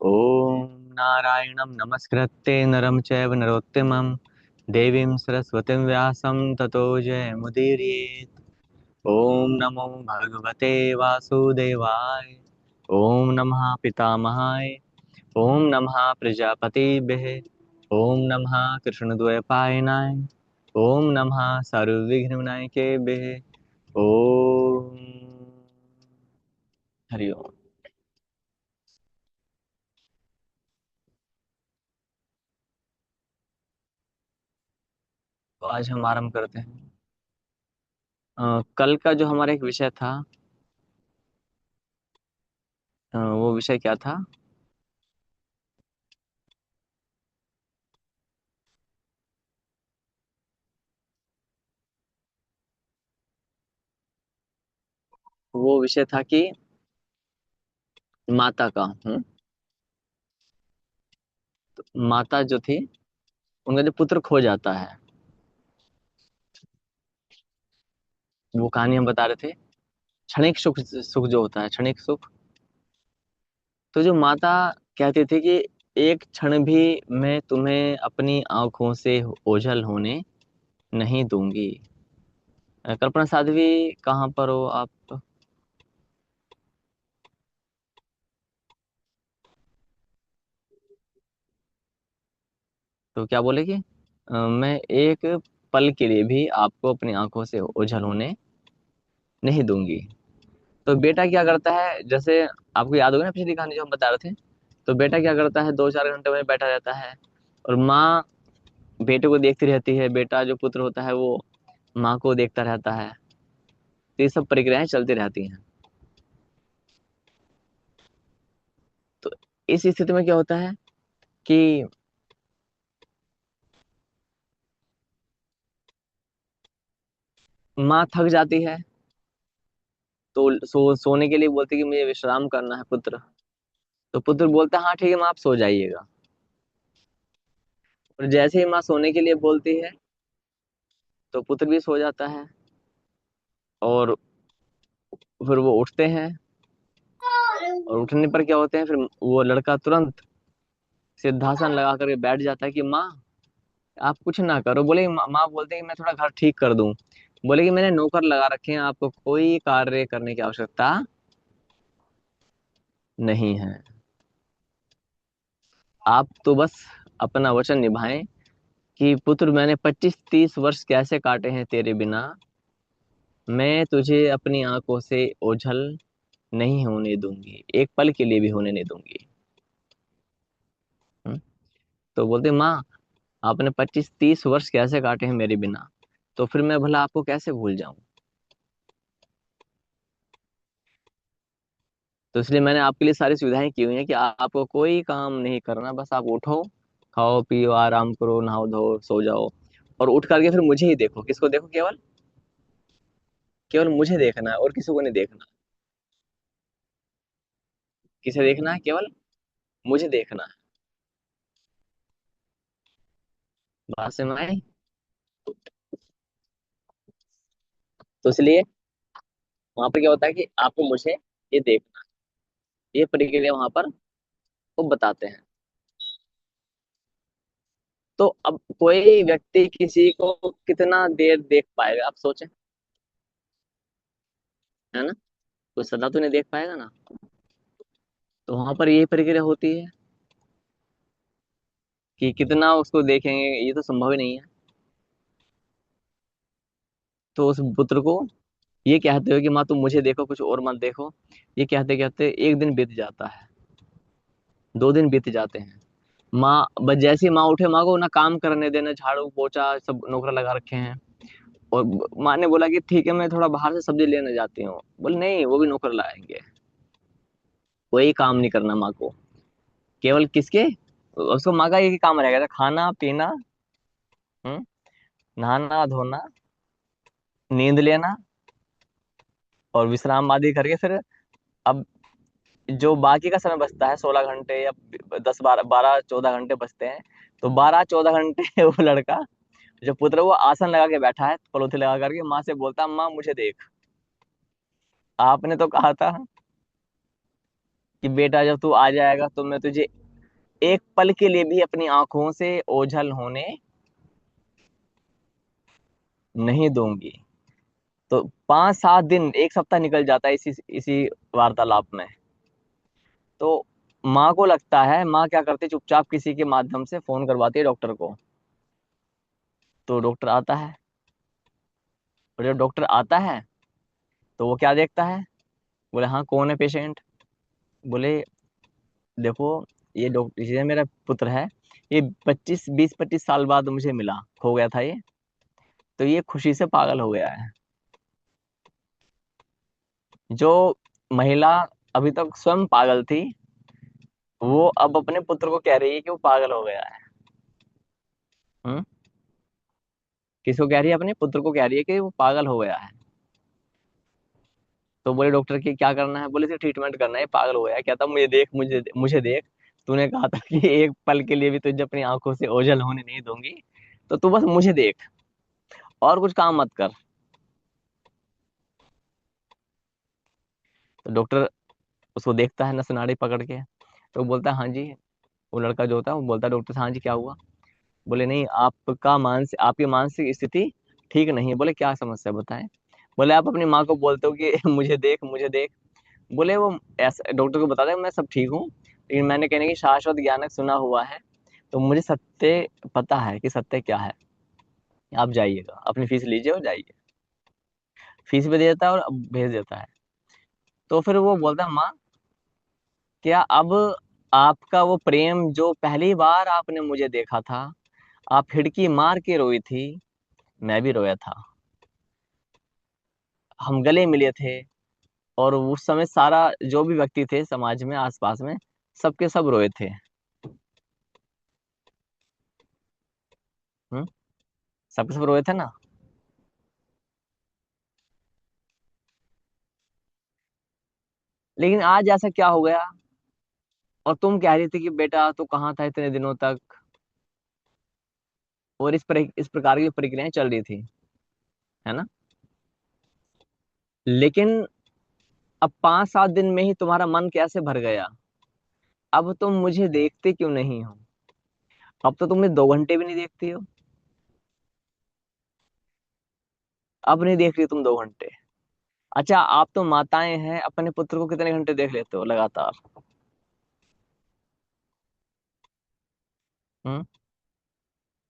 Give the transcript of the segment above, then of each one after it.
ओम नारायणं नमस्कृत्य नरं चैव नरोत्तमं देवीं सरस्वतीं व्यासं ततो जयमुदीरयेत्। ओम नमो भगवते वासुदेवाय। ओम नमः पितामहाय। ओम नमः प्रजापतिभ्ये। ओम नमः कृष्णद्वैपायनाय। ओम नमः सर्वविघ्नविनायकेभ्ये। ओम हरि ओम। तो आज हम आरंभ करते हैं। कल का जो हमारा एक विषय था, वो विषय क्या था? वो विषय था कि माता का माता जो थी, उनका जो पुत्र खो जाता है, वो कहानी हम बता रहे थे। क्षणिक सुख, सुख जो होता है, क्षणिक सुख। तो जो माता कहती थी कि एक क्षण भी मैं तुम्हें अपनी आंखों से ओझल होने नहीं दूंगी। कल्पना साध्वी, कहाँ पर हो आप? तो क्या बोले कि मैं एक पल के लिए भी आपको अपनी आंखों से ओझल होने नहीं दूंगी। तो बेटा क्या करता है, जैसे आपको याद होगा ना पिछली कहानी जो हम बता रहे थे। तो बेटा क्या करता है, 2-4 घंटे वहीं बैठा रहता है, और माँ बेटे को देखती रहती है। बेटा जो पुत्र होता है वो माँ को देखता रहता है। तो ये सब प्रक्रियाएं चलती रहती हैं। तो इस स्थिति में क्या होता है कि माँ थक जाती है, तो सोने के लिए बोलती है कि मुझे विश्राम करना है पुत्र। तो पुत्र बोलता है हाँ ठीक है माँ, आप सो जाइएगा। और जैसे ही माँ सोने के लिए बोलती है, तो पुत्र भी सो जाता है। और फिर वो उठते हैं, और उठने पर क्या होते हैं, फिर वो लड़का तुरंत सिद्धासन लगा करके बैठ जाता है कि माँ आप कुछ ना करो। बोले माँ बोलते हैं कि मैं थोड़ा घर ठीक कर दूं। बोले कि मैंने नौकर लगा रखे हैं, आपको कोई कार्य करने की आवश्यकता नहीं है। आप तो बस अपना वचन निभाएं कि पुत्र मैंने 25-30 वर्ष कैसे काटे हैं तेरे बिना, मैं तुझे अपनी आंखों से ओझल नहीं होने दूंगी, एक पल के लिए भी होने नहीं दूंगी। हम्म? तो बोलते माँ आपने 25-30 वर्ष कैसे काटे हैं मेरे बिना, तो फिर मैं भला आपको कैसे भूल जाऊं। तो इसलिए मैंने आपके लिए सारी सुविधाएं की हुई हैं कि आपको कोई काम नहीं करना, बस आप उठो, खाओ पियो आराम करो, नहाओ धो सो जाओ, और उठ करके फिर मुझे ही देखो। किसको देखो? केवल केवल मुझे देखना है, और किसी को नहीं देखना। किसे देखना है? केवल मुझे देखना है। बात समझ में आई? तो इसलिए वहां पर क्या होता है कि आपको मुझे ये देखना, ये प्रक्रिया वहां पर वो बताते हैं। तो अब कोई व्यक्ति किसी को कितना देर देख पाएगा, आप सोचें, है ना? कोई सदा तो नहीं देख पाएगा ना। तो वहां पर यही प्रक्रिया होती है कि कितना उसको देखेंगे, ये तो संभव ही नहीं है। तो उस पुत्र को ये कहते हो कि माँ तुम मुझे देखो, कुछ और मत देखो, ये कहते कहते एक दिन बीत जाता है, 2 दिन बीत जाते हैं। माँ बस जैसे ही माँ उठे, माँ को ना काम करने देना, झाड़ू पोछा सब नौकर लगा रखे हैं। और माँ ने बोला कि ठीक है मैं थोड़ा बाहर से सब्जी लेने जाती हूँ। बोले नहीं, वो भी नौकर लाएंगे। कोई काम नहीं करना माँ को, केवल किसके, उसको माँ का एक ही काम रहेगा, खाना पीना, हम्म, नहाना धोना, नींद लेना, और विश्राम आदि करके फिर अब जो बाकी का समय बचता है, 16 घंटे या 10 12 12 14 घंटे बचते हैं। तो 12 14 घंटे वो लड़का, जो पुत्र, वो आसन लगा के बैठा है, पलोथी लगा करके माँ से बोलता माँ मुझे देख। आपने तो कहा था कि बेटा जब तू आ जाएगा तो मैं तुझे एक पल के लिए भी अपनी आंखों से ओझल होने नहीं दूंगी। तो 5-7 दिन, एक सप्ताह निकल जाता है इसी इसी वार्तालाप में। तो माँ को लगता है, माँ क्या करती है, चुपचाप किसी के माध्यम से फोन करवाती है डॉक्टर को। तो डॉक्टर आता है, और जब डॉक्टर आता है तो वो क्या देखता है, बोले हाँ कौन है पेशेंट। बोले देखो, ये डॉक्टर, ये मेरा पुत्र है, ये 20-25 साल बाद मुझे मिला, खो गया था ये, तो ये खुशी से पागल हो गया है। जो महिला अभी तक स्वयं पागल थी, वो अब अपने पुत्र को कह रही है कि वो पागल हो गया है। हम्म। किसको कह रही है, अपने पुत्र को कह रही है कि वो पागल हो गया है। तो बोले डॉक्टर की क्या करना है, बोले इसे ट्रीटमेंट करना है, पागल हो गया है। कहता मुझे देख, मुझे मुझे देख, तूने कहा था कि एक पल के लिए भी तुझे अपनी आंखों से ओझल होने नहीं दूंगी, तो तू बस मुझे देख, और कुछ काम मत कर। तो डॉक्टर उसको देखता है नस नाड़ी पकड़ के, तो बोलता है हाँ जी। वो लड़का जो होता है वो बोलता है डॉक्टर से, हाँ जी क्या हुआ। बोले नहीं, आपकी मानसिक स्थिति ठीक नहीं है। बोले क्या समस्या बताएं। बोले आप अपनी माँ को बोलते हो कि मुझे देख, मुझे देख। बोले वो ऐसा डॉक्टर को बताता है मैं सब ठीक हूँ, लेकिन मैंने कहने की शाश्वत ज्ञानक सुना हुआ है, तो मुझे सत्य पता है कि सत्य क्या है। आप जाइएगा, अपनी फीस लीजिए और जाइए। फीस भी दे देता है और अब भेज देता है। तो फिर वो बोलता है माँ, क्या अब आपका वो प्रेम जो पहली बार आपने मुझे देखा था, आप हिड़की मार के रोई थी, मैं भी रोया था, हम गले मिले थे, और उस समय सारा जो भी व्यक्ति थे समाज में आसपास में, सबके सब रोए थे। हम्म। सबके सब रोए थे ना। लेकिन आज ऐसा क्या हो गया, और तुम कह रही थी कि बेटा तू कहाँ था इतने दिनों तक, और इस प्रकार की प्रक्रियाएं चल रही थी, है ना। लेकिन अब 5-7 दिन में ही तुम्हारा मन कैसे भर गया। अब तुम मुझे देखते क्यों नहीं हो। अब तो तुमने 2 घंटे भी नहीं देखती हो। अब नहीं देख रही तुम 2 घंटे। अच्छा, आप तो माताएं हैं, अपने पुत्र को कितने घंटे देख लेते हो लगातार।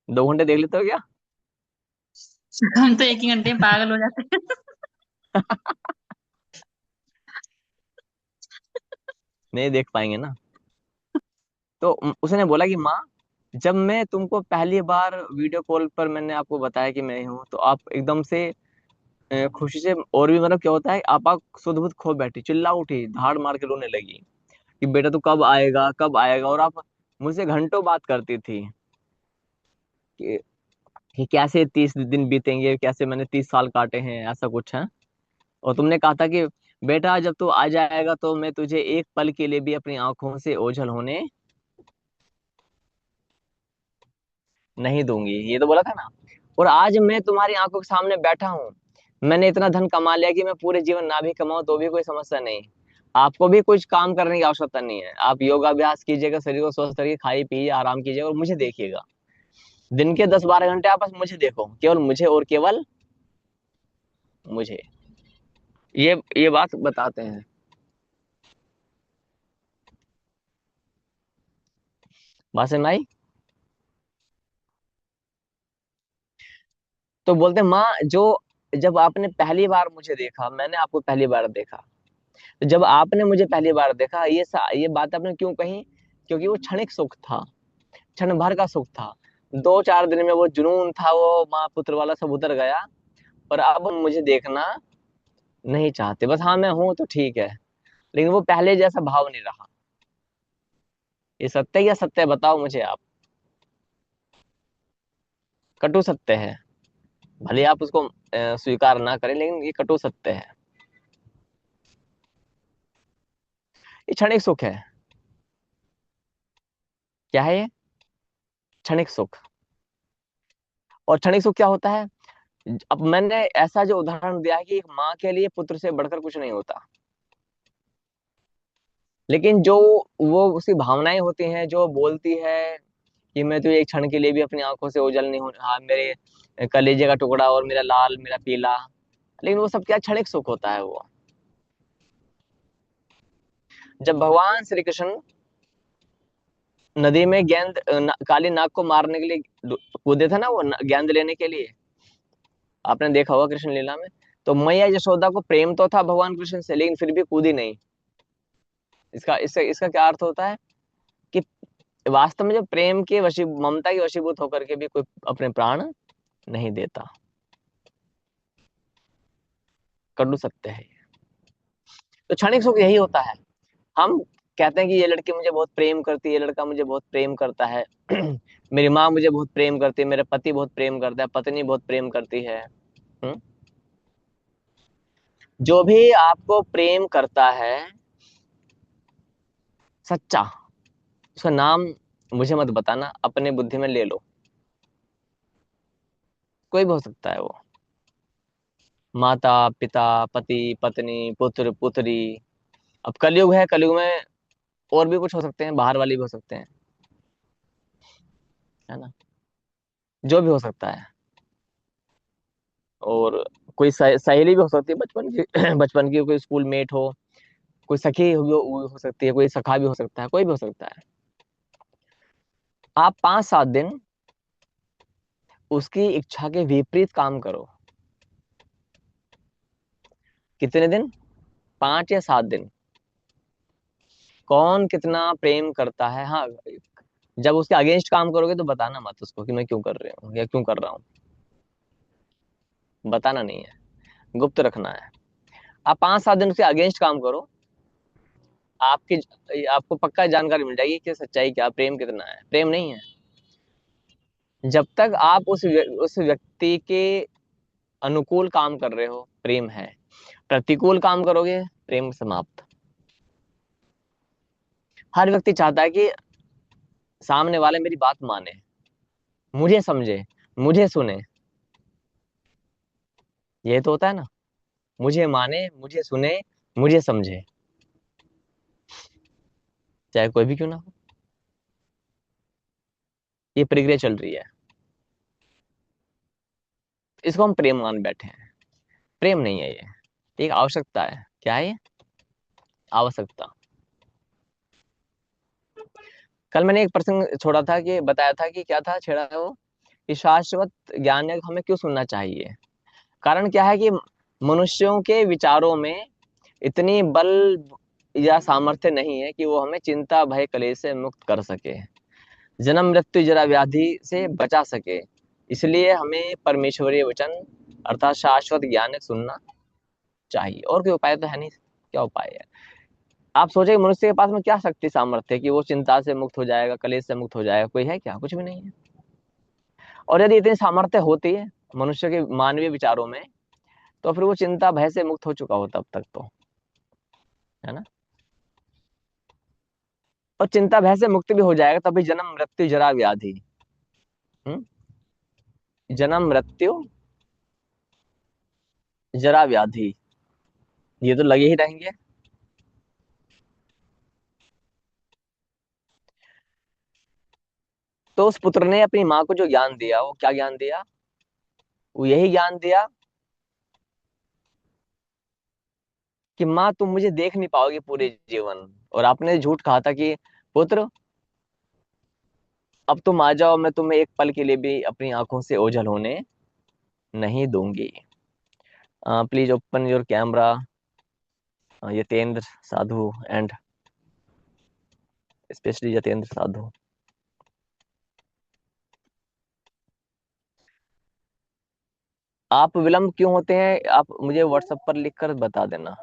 2 घंटे देख लेते हो क्या। हम तो एक ही घंटे में पागल हो जाते हैं। नहीं देख पाएंगे ना। तो उसने बोला कि माँ, जब मैं तुमको पहली बार वीडियो कॉल पर मैंने आपको बताया कि मैं हूँ, तो आप एकदम से खुशी से, और भी मतलब क्या होता है, आप सुध बुध खो बैठी, चिल्ला उठी, धाड़ मार के रोने लगी कि बेटा तू कब आएगा, कब आएगा। और आप मुझसे घंटों बात करती थी कि, कैसे 30 दिन बीतेंगे, कैसे मैंने 30 साल काटे हैं, ऐसा कुछ है। और तुमने कहा था कि बेटा जब तू आ जाएगा तो मैं तुझे एक पल के लिए भी अपनी आंखों से ओझल होने नहीं दूंगी, ये तो बोला था ना। और आज मैं तुम्हारी आंखों के सामने बैठा हूँ, मैंने इतना धन कमा लिया कि मैं पूरे जीवन ना भी कमाऊं तो भी कोई समस्या नहीं। आपको भी कुछ काम करने की आवश्यकता नहीं है, आप योगाभ्यास कीजिएगा, शरीर को स्वस्थ रखिए, खाइए पिए आराम कीजिएगा, और मुझे देखिएगा। दिन के 10-12 घंटे आप बस मुझे देखो, केवल मुझे और केवल मुझे। ये बात बताते हैं। बात समझ में आई। तो बोलते हैं, माँ जो, जब आपने पहली बार मुझे देखा, मैंने आपको पहली बार देखा, तो जब आपने मुझे पहली बार देखा, ये बात आपने क्यों कही, क्योंकि वो क्षणिक सुख था, क्षण भर का सुख था। 2-4 दिन में वो जुनून था, वो माँ पुत्र वाला सब उतर गया। और अब मुझे देखना नहीं चाहते, बस हाँ मैं हूं तो ठीक है, लेकिन वो पहले जैसा भाव नहीं रहा। ये सत्य या सत्य है, बताओ मुझे आप। कटु सत्य है, भले आप उसको स्वीकार ना करें, लेकिन ये कटु सत्य है। ये क्षणिक सुख है। क्या है ये, क्षणिक सुख। और क्षणिक सुख क्या होता है, अब मैंने ऐसा जो उदाहरण दिया है कि एक माँ के लिए पुत्र से बढ़कर कुछ नहीं होता। लेकिन जो वो उसकी भावनाएं होती हैं, जो बोलती है कि मैं तो एक क्षण के लिए भी अपनी आंखों से ओझल नहीं हूं, हाँ मेरे कलेजे का टुकड़ा और मेरा लाल मेरा पीला, लेकिन वो सब क्या क्षणिक सुख होता है वो। जब भगवान श्री कृष्ण नदी में काली नाग को मारने के लिए कूदे थे ना, वो गेंद लेने के लिए, आपने देखा होगा कृष्ण लीला में। तो मैया यशोदा को प्रेम तो था भगवान कृष्ण से, लेकिन फिर भी कूदी नहीं। इसका इसका इसका क्या अर्थ होता है कि वास्तव में जो प्रेम के वशी ममता के वशीभूत होकर के भी कोई अपने प्राण नहीं देता। कटु सत्य है। तो क्षणिक सुख यही होता है। हम कहते हैं कि ये लड़की मुझे बहुत प्रेम करती है, ये लड़का मुझे बहुत प्रेम करता है, मेरी माँ मुझे बहुत प्रेम करती है, मेरा पति बहुत प्रेम करता है, पत्नी बहुत प्रेम करती है। हम्म? जो भी आपको प्रेम करता है सच्चा, उसका नाम मुझे मत बताना, अपने बुद्धि में ले लो। कोई भी हो सकता है वो, माता पिता, पति पत्नी, पुत्र पुत्री। अब कलयुग है, कलयुग में और भी कुछ हो सकते हैं, बाहर वाली भी हो सकते हैं, है ना। जो भी हो सकता है। और कोई सहेली भी हो सकती है बचपन की, बचपन की कोई स्कूल मेट हो, कोई सखी हो सकती है, कोई सखा भी हो सकता है, कोई भी हो सकता है। आप 5-7 दिन उसकी इच्छा के विपरीत काम करो। कितने दिन? 5 या 7 दिन। कौन कितना प्रेम करता है, हाँ। जब उसके अगेंस्ट काम करोगे तो बताना मत उसको कि मैं क्यों कर रही हूँ या क्यों कर रहा हूँ। बताना नहीं है, गुप्त रखना है। आप 5-7 दिन उसके अगेंस्ट काम करो, आपकी आपको पक्का जानकारी मिल जाएगी कि सच्चाई क्या, प्रेम कितना है, प्रेम नहीं है। जब तक आप उस व्यक्ति के अनुकूल काम कर रहे हो प्रेम है, प्रतिकूल काम करोगे प्रेम समाप्त। हर व्यक्ति चाहता है कि सामने वाले मेरी बात माने, मुझे समझे, मुझे सुने। ये तो होता है ना, मुझे माने, मुझे सुने, मुझे समझे, चाहे कोई भी क्यों ना हो। ये प्रक्रिया चल रही है, इसको हम प्रेम मान बैठे हैं। प्रेम नहीं है ये, एक आवश्यकता है। क्या है ये? आवश्यकता। कल मैंने एक प्रसंग छोड़ा था, कि बताया था कि क्या था, छेड़ा है वो, कि शाश्वत ज्ञान हमें क्यों सुनना चाहिए। कारण क्या है कि मनुष्यों के विचारों में इतनी बल या सामर्थ्य नहीं है कि वो हमें चिंता भय कलेश से मुक्त कर सके, जन्म मृत्यु जरा व्याधि से बचा सके। इसलिए हमें परमेश्वरीय वचन अर्थात शाश्वत ज्ञान सुनना चाहिए, और कोई उपाय तो है नहीं। क्या उपाय है? आप सोचे मनुष्य के पास में क्या शक्ति सामर्थ्य है कि वो चिंता से मुक्त हो जाएगा, कलेश से मुक्त हो जाएगा? कोई है क्या? कुछ भी नहीं है। और यदि इतनी सामर्थ्य होती है मनुष्य के मानवीय विचारों में, तो फिर वो चिंता भय से मुक्त हो चुका हो तब तक तो, है ना। और चिंता भय से मुक्त भी हो जाएगा तभी जन्म मृत्यु जरा व्याधि। हम्म? जन्म मृत्यु जरा व्याधि, ये तो लगे ही रहेंगे। तो उस पुत्र ने अपनी माँ को जो ज्ञान दिया, वो क्या ज्ञान दिया? वो यही ज्ञान दिया कि माँ तुम मुझे देख नहीं पाओगे पूरे जीवन, और आपने झूठ कहा था कि पुत्र अब तुम आ जाओ, मैं तुम्हें एक पल के लिए भी अपनी आंखों से ओझल होने नहीं दूंगी। Please open your camera, Yatendra Sadhu and specially Yatendra Sadhu. आप विलंब क्यों होते हैं, आप मुझे व्हाट्सएप पर लिखकर बता देना।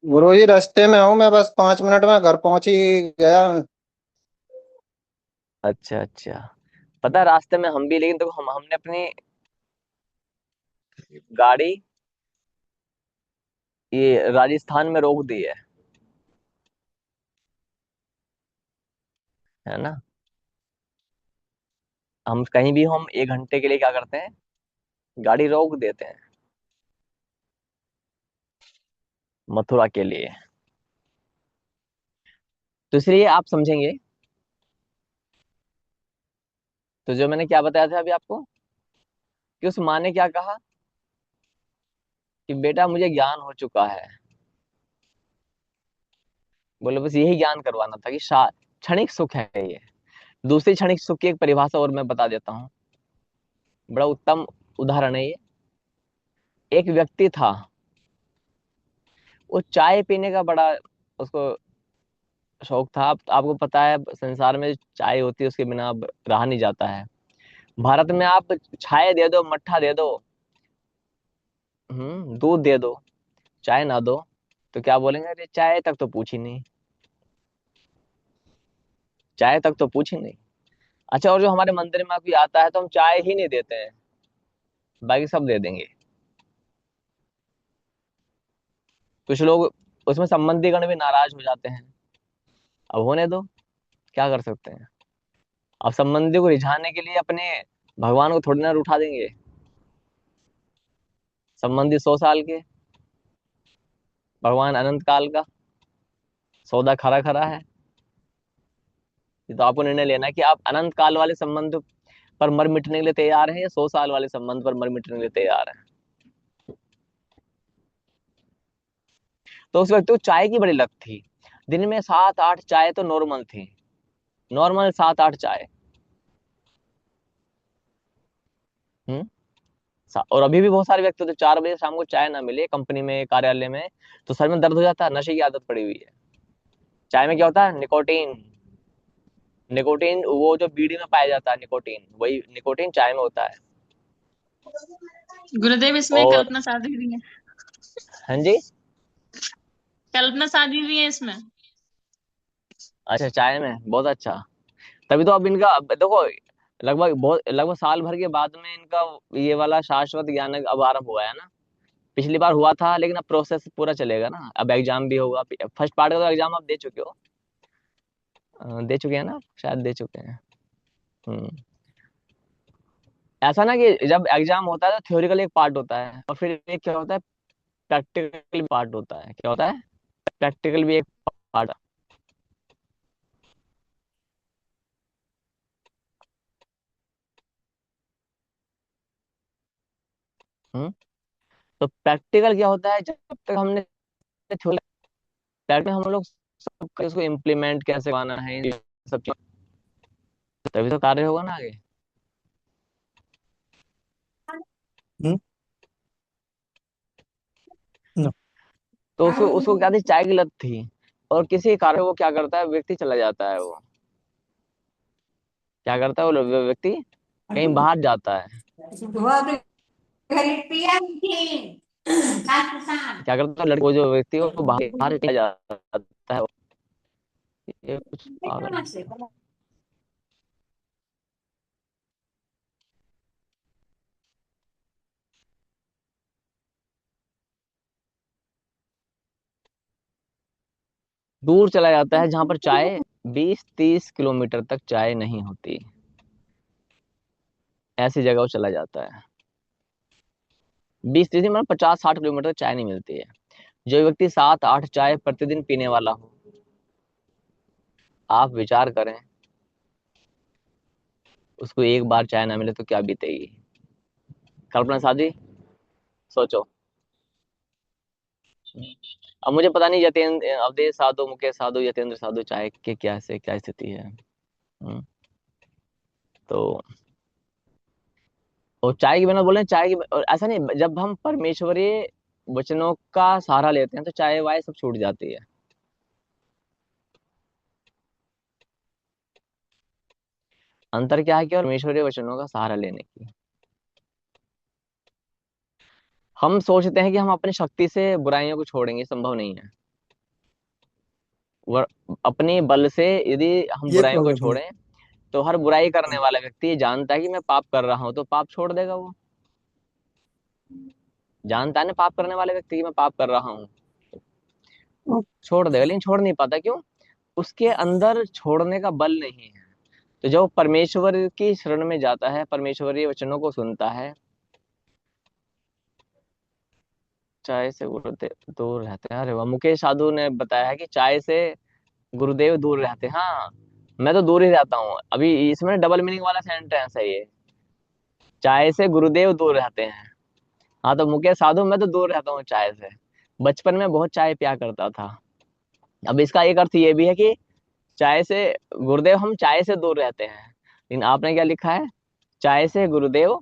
गुरु जी रास्ते में हूँ मैं, बस 5 मिनट में घर पहुंच ही गया। अच्छा अच्छा। पता है रास्ते में हम भी, लेकिन देखो हमने अपनी गाड़ी ये राजस्थान में रोक दी है ना। हम कहीं भी हम 1 घंटे के लिए क्या करते हैं, गाड़ी रोक देते हैं। मथुरा के लिए। तो इसलिए आप समझेंगे, तो जो मैंने क्या बताया था अभी आपको, कि उस माँ ने क्या कहा कि बेटा मुझे ज्ञान हो चुका है। बोले बस यही ज्ञान करवाना था कि क्षणिक सुख है ये। दूसरी क्षणिक सुख की एक परिभाषा और मैं बता देता हूँ, बड़ा उत्तम उदाहरण है ये। एक व्यक्ति था, वो चाय पीने का बड़ा उसको शौक था। आपको पता है संसार में चाय होती है उसके बिना अब रहा नहीं जाता है। भारत में आप चाय दे दो, मट्ठा दे दो, दूध दे दो, चाय ना दो, तो क्या बोलेंगे, अरे चाय तक तो पूछी नहीं, चाय तक तो पूछी नहीं। अच्छा, और जो हमारे मंदिर में कोई आता है तो हम चाय ही नहीं देते हैं, बाकी सब दे देंगे। कुछ लोग उसमें संबंधी गण भी नाराज हो जाते हैं, अब होने दो, क्या कर सकते हैं। अब संबंधी को रिझाने के लिए अपने भगवान को थोड़ी ना उठा देंगे। संबंधी 100 साल के, भगवान अनंत काल का, सौदा खरा खरा है। ये तो आपको निर्णय लेना है कि आप अनंत काल वाले संबंध पर मर मिटने के लिए तैयार हैं या 100 साल वाले संबंध पर मर मिटने के लिए तैयार हैं। तो उस व्यक्ति को चाय की बड़ी लत थी। दिन में 7-8 चाय तो नॉर्मल थी, नॉर्मल 7-8 चाय। हम्म। और अभी भी बहुत सारे व्यक्ति होते, 4 बजे शाम को चाय ना मिले कंपनी में, कार्यालय में, तो सर में दर्द हो जाता है, नशे की आदत पड़ी हुई है। चाय में क्या होता है, निकोटीन। निकोटीन वो जो बीड़ी में पाया जाता है निकोटीन, वही निकोटीन चाय में होता है। गुरुदेव इसमें और कल्पना शादी भी है। हाँ जी। कल्पना शादी भी है इसमें। अच्छा, चाय में, बहुत अच्छा। तभी तो अब इनका देखो, लगभग साल भर के बाद में इनका ये वाला शाश्वत ज्ञान अब आरंभ हुआ है ना। पिछली बार हुआ था, लेकिन अब प्रोसेस पूरा चलेगा ना, अब एग्जाम भी होगा। फर्स्ट पार्ट का तो एग्जाम आप दे चुके हो, दे चुके हैं ना, शायद दे चुके हैं। हम्म। ऐसा ना कि जब एग्जाम होता है तो थ्योरिकल एक पार्ट होता है, और फिर एक क्या होता है, प्रैक्टिकल पार्ट होता है। क्या होता है, प्रैक्टिकल भी एक पार्ट। हम्म। तो प्रैक्टिकल क्या होता है, जब तक हमने थ्योरी, प्रैक्टिकल हम लोग सब इसको इम्प्लीमेंट कैसे करना है, ये सब चीज़, तभी तो कार्य होगा ना आगे। हम्म। न- तो उसको उसको क्या थी, चाय की लत थी, और किसी कारण वो क्या करता है, व्यक्ति चला जाता है, वो क्या करता है, वो व्यक्ति कहीं बाहर जाता है। क्या करता है, लड़के वो जो व्यक्ति है वो बाहर बाहर चला जाता है। ये कुछ पागल है। दूर चला जाता है जहां पर चाय 20-30 किलोमीटर तक चाय नहीं होती, ऐसी जगह वो चला जाता है। 20-30 मतलब 50-60 किलोमीटर तक चाय नहीं मिलती है। जो व्यक्ति 7-8 चाय प्रतिदिन पीने वाला हो, आप विचार करें, उसको एक बार चाय ना मिले तो क्या बीतेगी। कल्पना साजी, सोचो। अब मुझे पता नहीं यतेंद्र, अवधेश साधु, मुकेश साधु, यतेंद्र साधु चाय के क्या से क्या स्थिति है। हम्म। तो और चाय के बिना बोले, चाय की और ऐसा नहीं, जब हम परमेश्वरीय वचनों का सहारा लेते हैं तो चाय वाय सब छूट जाती है। अंतर क्या है कि और परमेश्वरीय वचनों का सहारा लेने की, हम सोचते हैं कि हम अपनी शक्ति से बुराइयों को छोड़ेंगे, संभव नहीं है। अपने बल से यदि हम ये बुराइयों को प्रॉब्लम है। छोड़ें, तो हर बुराई करने वाला व्यक्ति ये जानता है कि मैं पाप कर रहा हूं, तो पाप छोड़ देगा वो। जानता है ना पाप करने वाले व्यक्ति कि मैं पाप कर रहा हूँ, छोड़ देगा, लेकिन छोड़ नहीं पाता, क्यों, उसके अंदर छोड़ने का बल नहीं है। तो जब वो परमेश्वर की शरण में जाता है, परमेश्वरीय वचनों को सुनता है, चाय से गुरुदेव दूर रहते हैं, अरे वाह, मुकेश साधु ने बताया है कि चाय से गुरुदेव दूर रहते हैं। हाँ, मैं तो दूर ही रहता हूँ। अभी इसमें डबल मीनिंग वाला सेंटेंस है ये, चाय से गुरुदेव दूर रहते हैं। हाँ तो मुकेश साधु, मैं तो दूर रहता हूँ चाय से, बचपन में बहुत चाय पिया करता था। अब इसका एक अर्थ ये भी है कि चाय से गुरुदेव, हम चाय से दूर रहते हैं, लेकिन आपने क्या लिखा है, चाय से गुरुदेव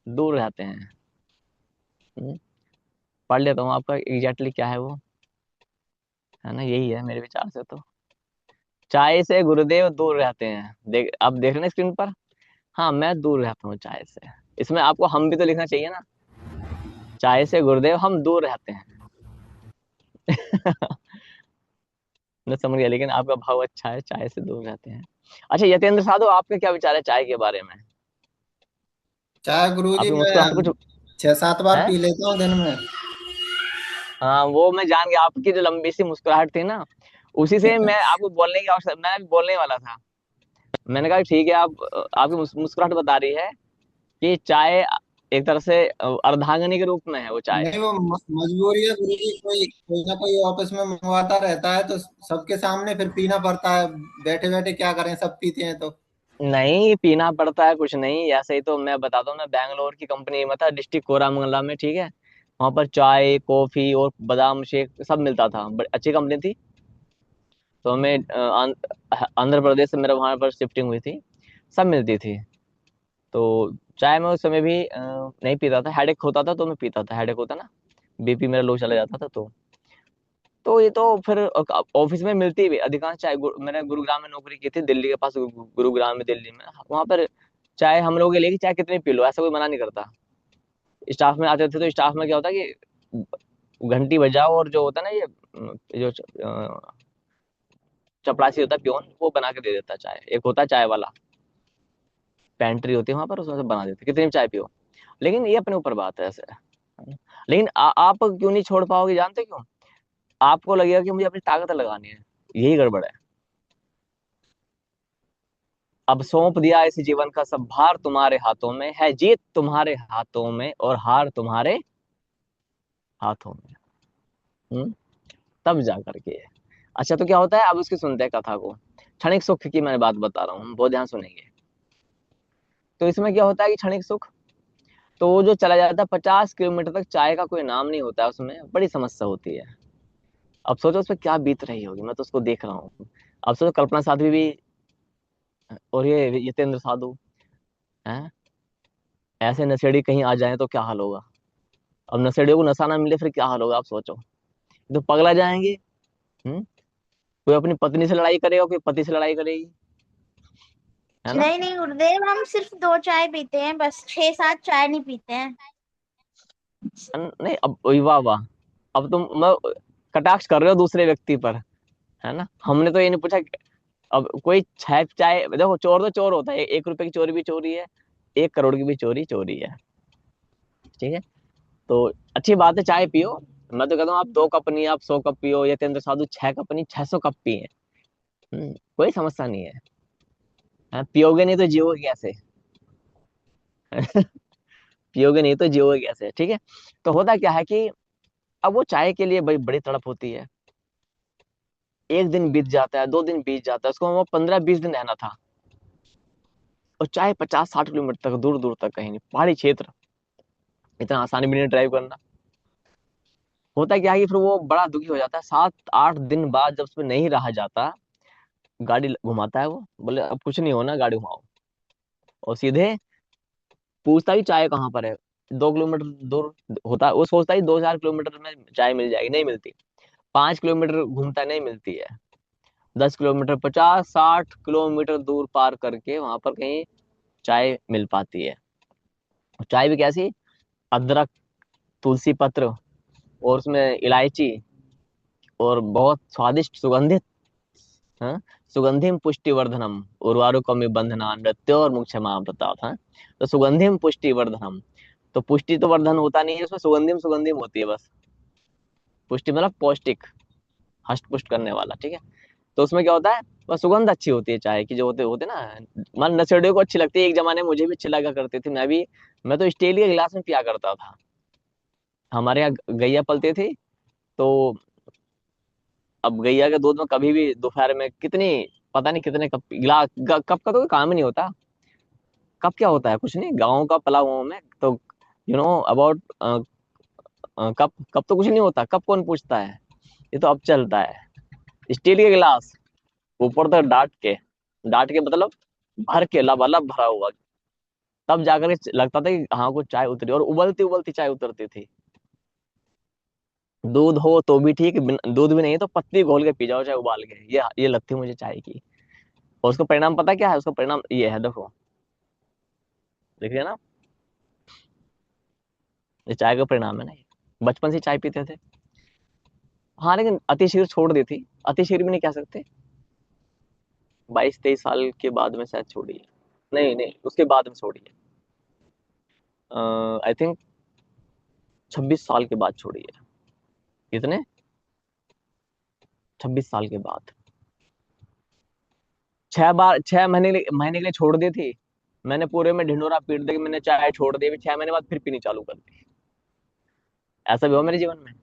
दूर रहते हैं। हम्म, पढ़ लेता हूँ आपका एग्जैक्टली क्या है वो, है ना, यही है मेरे विचार से तो। चाय से गुरुदेव दूर रहते हैं, देख आप देख रहे हैं स्क्रीन पर। हाँ, मैं दूर रहता हूँ चाय से। इसमें आपको हम भी तो लिखना चाहिए ना, चाय से गुरुदेव हम दूर रहते हैं। मैं समझ गया, लेकिन आपका भाव अच्छा है, चाय से दूर रहते हैं। अच्छा यतेंद्र साधु, आपके क्या विचार है चाय के बारे में? चाय गुरुजी आपकी मैं मुस्कुराहट कुछ 6-7 बार है। पी लेता हूँ दिन में। हाँ वो मैं जान गया, आपकी जो लंबी सी मुस्कुराहट थी ना, उसी से मैं आपको बोलने की आवश्यकता, मैं भी बोलने वाला था। मैंने कहा ठीक है, आप आपकी मुस्कुराहट बता रही है कि चाय एक तरह से अर्धांगिनी के रूप में है वो चाय। नहीं, वो मजबूरी है गुरुजी, कोई कोई ना कोई ऑफिस में मंगवाता रहता है तो सबके सामने फिर पीना पड़ता है। बैठे बैठे क्या करें, सब पीते हैं तो। नहीं पीना पड़ता है कुछ नहीं, ऐसे ही तो मैं बताता हूँ, मैं बैंगलोर की कंपनी में था, डिस्ट्रिक्ट कोरामंगला में, ठीक है। वहां पर चाय कॉफी और बादाम शेक सब मिलता था, बड़ी अच्छी कंपनी थी। तो हमें आंध्र प्रदेश से मेरा वहां पर शिफ्टिंग हुई थी, सब मिलती थी। तो चाय में उस समय भी नहीं पीता था, हेडेक होता था तो मैं पीता था, हेडेक होता ना, बीपी मेरा लो चला जाता था। तो ये तो फिर ऑफिस में मिलती भी अधिकांश चाय, मैंने गुरुग्राम में नौकरी की थी, दिल्ली के पास गुरुग्राम में, दिल्ली में, वहां पर चाय हम लोग के लिए कि चाय कितनी पी लो, ऐसा कोई मना नहीं करता। स्टाफ में आते थे तो स्टाफ में क्या होता है कि घंटी बजाओ, और जो होता है ना ये जो चपरासी होता है पियोन, वो बना के दे देता है चाय, एक होता है चाय वाला, पेंट्री होती है वहां पर, उसमें से बना देते कितनी भी चाय पियो। लेकिन ये अपने ऊपर बात है ऐसे। लेकिन आप क्यों नहीं छोड़ पाओगे, जानते क्यों? आपको लगेगा कि मुझे अपनी ताकत लगानी है, यही गड़बड़ है। अब सौंप दिया इस जीवन का सब भार तुम्हारे हाथों में, है जीत तुम्हारे हाथों में और हार तुम्हारे हाथों में। हम्म, तब जा करके। अच्छा तो क्या होता है, अब उसकी सुनते हैं कथा को। क्षणिक सुख की मैं बात बता रहा हूँ, बहुत ध्यान सुनेंगे। तो इसमें क्या होता है कि क्षणिक सुख, तो वो जो चला जाता है 50 किलोमीटर तक, चाय का कोई नाम नहीं होता है, उसमें बड़ी समस्या होती है। अब सोचो उस पर क्या बीत रही होगी, मैं तो उसको देख रहा हूँ। अब सोचो कल्पना साध्वी भी, और ये यतेंद्र साधु हैं, ऐसे नशेड़ी कहीं आ जाए तो क्या हाल होगा। अब नशेड़ियों को नशा ना मिले फिर क्या हाल होगा, आप सोचो। ये तो पगला जाएंगे। हम्म, कोई अपनी पत्नी से लड़ाई करेगा, कोई पति से लड़ाई करेगी, है ना। नहीं नहीं गुरुदेव, हम सिर्फ 2 चाय पीते हैं बस, 6-7 चाय नहीं पीते हैं। नहीं अब वही, वाह वाह, अब तुम मैं कटाक्ष कर रहे हो दूसरे व्यक्ति पर, है ना, हमने तो ये नहीं पूछा अब कोई छह चाय, देखो चोर तो चोर होता है, 1 रुपए की चोरी भी चोरी है, 1 करोड़ की भी चोरी चोरी है, ठीक है। तो अच्छी बात है, चाय पियो। मैं तो कहता हूँ आप 2 कप नहीं, आप 100 कप पियो, यतेंद्र साधु 6 कप नहीं, 600 कप पिए। कोई समस्या नहीं है। हाँ, पियोगे नहीं तो जियोगे कैसे? पियोगे नहीं तो जियोगे कैसे, ठीक है। तो होता क्या है कि अब वो चाय के लिए बड़ी बड़ी तड़प होती है। एक दिन बीत जाता है, 2 दिन बीत जाता है, उसको वो 15-20 दिन रहना था, और चाहे 50-60 किलोमीटर तक, दूर दूर तक, कहीं नहीं, पहाड़ी क्षेत्र, इतना आसानी भी नहीं ड्राइव करना। होता क्या है कि फिर वो बड़ा दुखी हो जाता है, 7-8 दिन बाद जब उसमें नहीं रहा जाता, गाड़ी घुमाता है वो, बोले अब कुछ नहीं होना, गाड़ी घुमाओ, और सीधे पूछता ही चाय कहाँ पर है। 2 किलोमीटर दूर होता है, वो सोचता ही 2-4 किलोमीटर में चाय मिल जाएगी, नहीं मिलती। 5 किलोमीटर घूमता है, नहीं मिलती है। 10 किलोमीटर, 50-60 किलोमीटर दूर पार करके वहां पर कहीं चाय मिल पाती है। चाय भी कैसी, अदरक, तुलसी पत्र, और उसमें इलायची, और बहुत स्वादिष्ट सुगंधित, हाँ, सुगंधिम पुष्टिवर्धनम उर्वारुकमिव बंधना नृत्योर मुक्षमाम प्रताप, हाँ। तो सुगंधिम पुष्टिवर्धनम, तो पुष्टि तो वर्धन होता नहीं है उसमें, सुगंधिम सुगंधिम होती है बस। पुष्टि मतलब पौष्टिक, हष्ट पुष्ट करने वाला, ठीक है। तो उसमें क्या होता है, बस सुगंध अच्छी होती है चाय की, जो होते होते ना, मन नशेड़ियों को अच्छी लगती है, एक जमाने में मुझे भी अच्छी लगा करती थी, मैं तो स्टील के गिलास में पिया करता था। हमारे यहाँ गैया पलती थी, तो अब गैया के दूध में कभी भी दोपहर में कितनी, पता नहीं कितने कप, गिलास, कप का तो कोई काम ही नहीं होता। कप क्या होता है, कुछ नहीं, गाँव का पला हुआ में तो you know about cup, cup तो कुछ नहीं होता, कप कौन पूछता है, ये तो अब चलता है। स्टील के गिलास, ऊपर तक डाट के मतलब भर के लबालब भरा हुआ, तब जाकर के लगता था कि हाँ कुछ चाय उतरी, और उबलती उबलती चाय उतरती थी। दूध हो तो भी ठीक, दूध भी नहीं तो पत्ती घोल के पी जाओ चाहे उबाल के, ये लगती है मुझे चाय की। और उसका परिणाम पता क्या है, उसका परिणाम ये है, देखो, देखिए ना, ये चाय का परिणाम है ना, ये बचपन से चाय पीते थे। हाँ लेकिन अतिशीर छोड़ दी थी, अतिशीर भी नहीं कह सकते, 22-23 साल के बाद में शायद छोड़ी है। नहीं नहीं, उसके बाद में छोड़ी है, आई थिंक 26 साल के बाद छोड़ी है। कितने, 26 साल के बाद। 6 बार, 6 महीने के लिए छोड़ दी थी मैंने, पूरे में ढिंडोरा पीट दे कि मैंने चाय छोड़ दी, 6 महीने बाद फिर पीनी चालू कर दी। ऐसा भी हुआ मेरे जीवन में।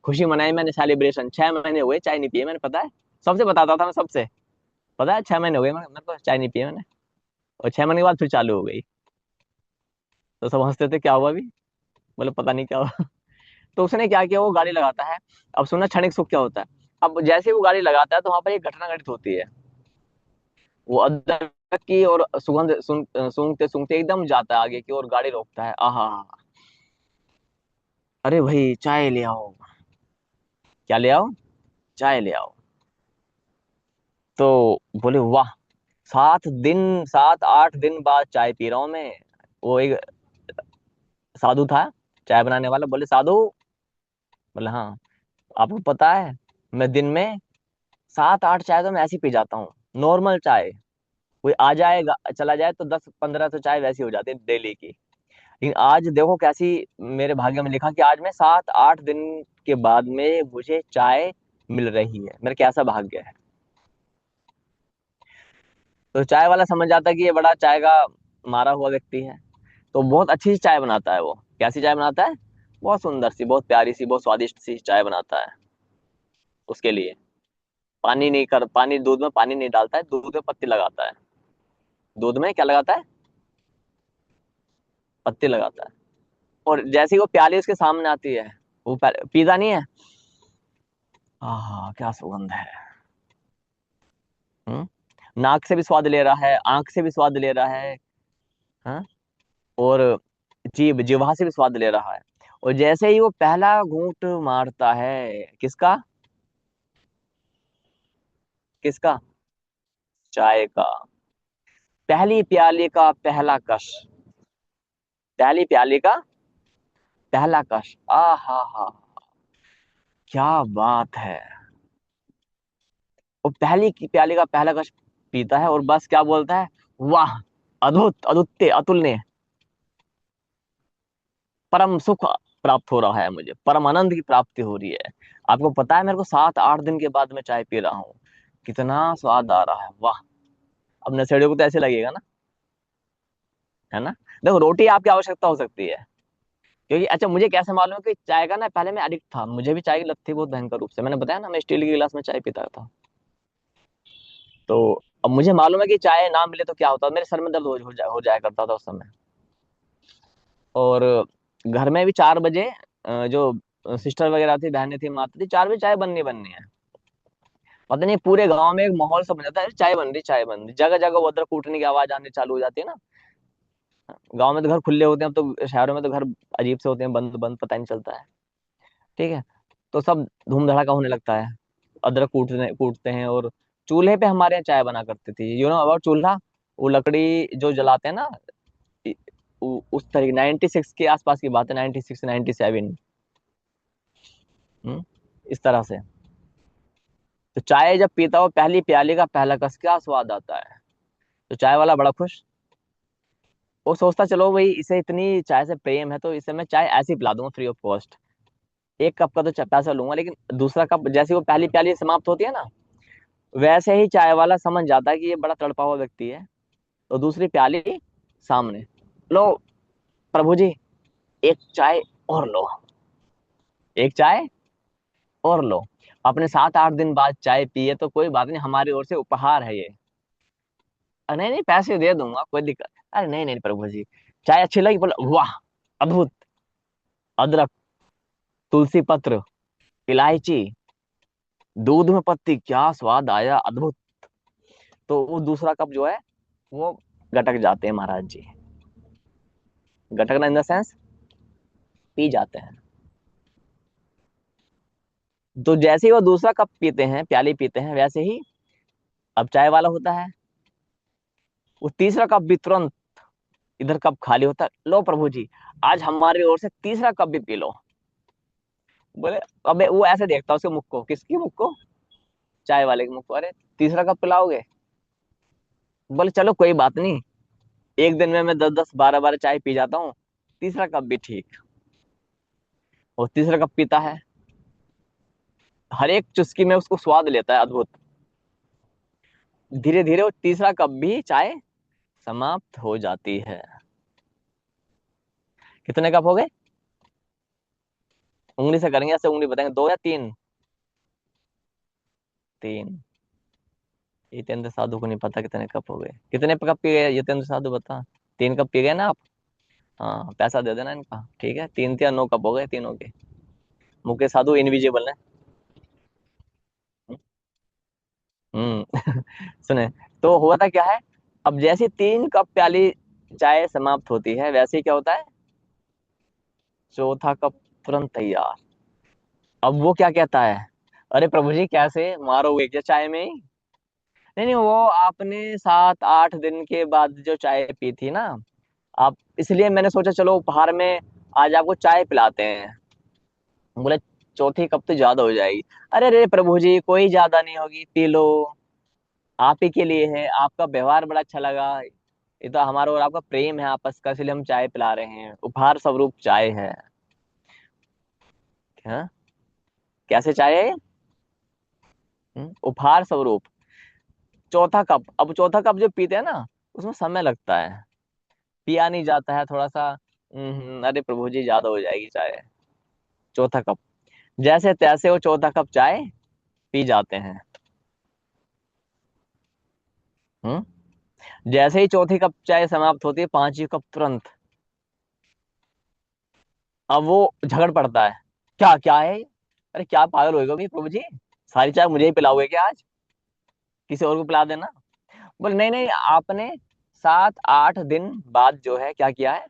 खुशी मनाई मैंने, सेलिब्रेशन, 6 महीने हुए चाय नहीं पिए मैंने, पता है, सबसे बताता था मैं, सबसे, पता है 6 महीने हो गए मेरे को चाय नहीं पिए मैंने, और 6 महीने के बाद फिर चालू हो गई। तो सब हंसते थे, क्या हुआ अभी, बोले पता नहीं क्या हुआ। तो उसने क्या किया, वो गाड़ी लगाता है। अब सुनना क्षणिक सुख क्या होता है। अब जैसे ही वो गाड़ी लगाता है तो वहां पर एक घटना घटित होती है। वो अदरक की और सुगंध सूंघते सूंघते एकदम जाता है आगे की और गाड़ी रोकता है, आहा, अरे भाई चाय ले आओ, क्या ले आओ, चाय ले आओ। तो बोले वाह, 7 दिन, 7-8 दिन बाद चाय पी रहा हूं मैं। वो एक साधु था, चाय बनाने वाला, बोले साधु, बोले हाँ, आपको पता है मैं दिन में 7-8 चाय तो मैं ऐसी पी जाता हूँ, नॉर्मल चाय, कोई आ जाएगा चला जाए तो 10-15 तो चाय वैसी हो जाती है डेली की। लेकिन आज देखो कैसी, मेरे भाग्य में लिखा कि आज मैं 7-8 दिन के बाद में मुझे चाय मिल रही है, मेरा कैसा भाग्य है। तो चाय वाला समझ जाता है कि ये बड़ा चाय का मारा हुआ व्यक्ति है। तो बहुत अच्छी सी चाय बनाता है वो, कैसी चाय बनाता है, बहुत सुंदर सी, बहुत प्यारी सी, बहुत स्वादिष्ट सी चाय बनाता है। उसके लिए पानी, दूध में पानी नहीं डालता है, दूध में पत्ती लगाता है। दूध में क्या लगाता है, पत्ती लगाता है। और जैसे ही वो प्याली उसके सामने आती है, वो पीता नहीं है, आहा क्या सुगंध है। नाक से भी स्वाद ले रहा है, आंख से भी स्वाद ले रहा है, हाँ, और जिह्वा से भी स्वाद ले रहा है। और जैसे ही वो पहला घूंट मारता है, किसका, किसका, चाय का, पहली प्याली का पहला कश, पहली प्याली का पहला कश, आ हा, क्या बात है। वो पहली की प्याली का पहला कश पीता है और बस क्या बोलता है, वाह, अद्भुत, अद्वितीय, अतुलनीय, परम सुख प्राप्त हो रहा है, मुझे परम आनंद की प्राप्ति हो रही है। आपको पता है मेरे को 7-8 दिन के बाद मैं चाय पी रहा हूँ, कितना स्वाद आ रहा है, वाह। अब नशेड़ियों को तो ऐसे लगेगा ना, है ना। देखो रोटी आपकी आवश्यकता हो सकती है, क्योंकि अच्छा मुझे कैसे मालूम है कि चाय का ना, पहले मैं एडिक्ट था, मुझे भी चाय की लत थी बहुत भयंकर रूप से, मैंने बताया ना मैं स्टील के गिलास में चाय पीता था। तो अब मुझे मालूम है कि चाय ना मिले तो क्या होता, मेरे सर में दर्द हो जाया करता था उस समय। और घर में भी 4 बजे जो सिस्टर वगैरह थी, बहनें थी, माता थी, 4 बजे चाय बननी बननी है। पता नहीं पूरे गांव में एक माहौल सा बन जाता है, चाय बन रही, चाय बन रही, जगह जगह वो अदरक कूटने की आवाज आने चालू हो जाती है ना। गांव में तो घर खुले होते हैं, अब तो शहरों में तो घर अजीब से होते हैं, बंद बंद पता नहीं चलता है। ठीक है, तो सब धूम धड़ाका होने लगता है, अदरक कूटने कूटते हैं। और चूल्हे पे हमारे यहाँ चाय बना करती थी, यू नो अबाउट चूल्हा, वो लकड़ी जो जलाते हैं ना, इ- उस तरीके 96 के आसपास की बात है, 96-97। इस तरह से। तो चाय जब पीता हो पहली प्याली का पहला कस, क्या स्वाद आता है। तो चाय वाला बड़ा खुश, वो सोचता चलो भाई इसे इतनी चाय से प्रेम है तो इसे मैं चाय ऐसे ही पिला दूंगा फ्री ऑफ कॉस्ट, 1 कप का तो पैसा लूंगा, लेकिन दूसरा कप जैसे वो पहली प्याली समाप्त होती है ना, वैसे ही चाय वाला समझ जाता है कि ये बड़ा तड़पा हुआ व्यक्ति है, तो दूसरी प्याली सामने, लो प्रभु जी, एक चाय और लो। एक चाय और लो। अपने 7-8 दिन बाद चाय पिए तो कोई बात नहीं, हमारी ओर से उपहार है ये। नहीं नहीं, पैसे दे दूंगा, कोई दिक्कत। अरे नहीं नहीं प्रभु जी, चाय अच्छी लगी? बोला वाह, अद्भुत, अदरक, तुलसी पत्र, इलायची, दूध में पत्ती, क्या स्वाद आया, अद्भुत। तो वो दूसरा कप जो है वो गटक जाते हैं महाराज जी। गटकना इन द सेंस पी जाते हैं। तो जैसे ही वो दूसरा कप पीते हैं, प्याली पीते हैं, वैसे ही अब चाय वाला होता है, वो तीसरा कप भी तुरंत इधर कप खाली होता है। लो प्रभु जी, आज हमारी ओर से तीसरा कप भी पी लो। बोले, अबे वो ऐसे देखता है उसके मुख को, किसकी मुख को? चाय वाले के मुख को। अरे तीसरा कप पिलाओगे? बोले चलो कोई बात नहीं, एक दिन में मैं 10-10 12-12 चाय पी जाता हूँ, तीसरा कप भी ठीक। वो तीसरा कप पीता है, हर एक चुस्की में उसको स्वाद लेता है, अद्भुत। धीरे धीरे वो तीसरा कप भी चाय समाप्त हो जाती है। कितने कप हो गए? उंगली से करेंगे, ऐसे उंगली बताएंगे, 2 या 3? 3। यतेंद्र साधु को नहीं पता कितने कप हो गए। कितने कप पी गए यतेंद्र साधु, बता। 3 कप पी गए ना आप? हाँ, पैसा दे देना इनका, ठीक है। 3 या 9 कप हो गए तीनों के। मुकेश साधु इनविजिबल है। हम्म। सुने, तो होता क्या है, अब जैसे 3 कप प्याली चाय समाप्त होती है, वैसे ही क्या होता है, चौथा कप तुरंत तैयार। अब वो क्या कहता है, अरे प्रभु जी कैसे, मारोगे क्या चाय में ही? नहीं नहीं, वो आपने 7-8 दिन के बाद जो चाय पी थी ना आप, इसलिए मैंने सोचा चलो उपहार में आज आपको चाय पिलाते हैं। बोले चौथी कप तो ज्यादा हो जाएगी। अरे रे प्रभु जी, कोई ज्यादा नहीं होगी, पी लो, आप ही के लिए है, आपका व्यवहार बड़ा अच्छा लगा, ये तो हमारा और आपका प्रेम है आपस का, इसलिए हम चाय पिला रहे हैं, उपहार स्वरूप चाय है। हाँ, कैसे चाय है? उपहार स्वरूप। चौथा कप, अब चौथा कप जो पीते हैं ना, उसमें समय लगता है, पिया नहीं जाता है, थोड़ा सा अरे प्रभु जी ज्यादा हो जाएगी चाय। चौथा कप, जैसे तैसे वो चौथा कप चाय पी जाते हैं। हम्म। जैसे ही चौथी कप चाय समाप्त होती है, पांचवी कप तुरंत। अब वो झगड़ पड़ता है, क्या क्या है? अरे क्या पागल होएगा भाई प्रभु जी, सारी चाय मुझे ही पिलाओगे क्या आज? किसी और को पिला देना। बोले नहीं नहीं, आपने 7-8 दिन बाद जो है क्या किया है,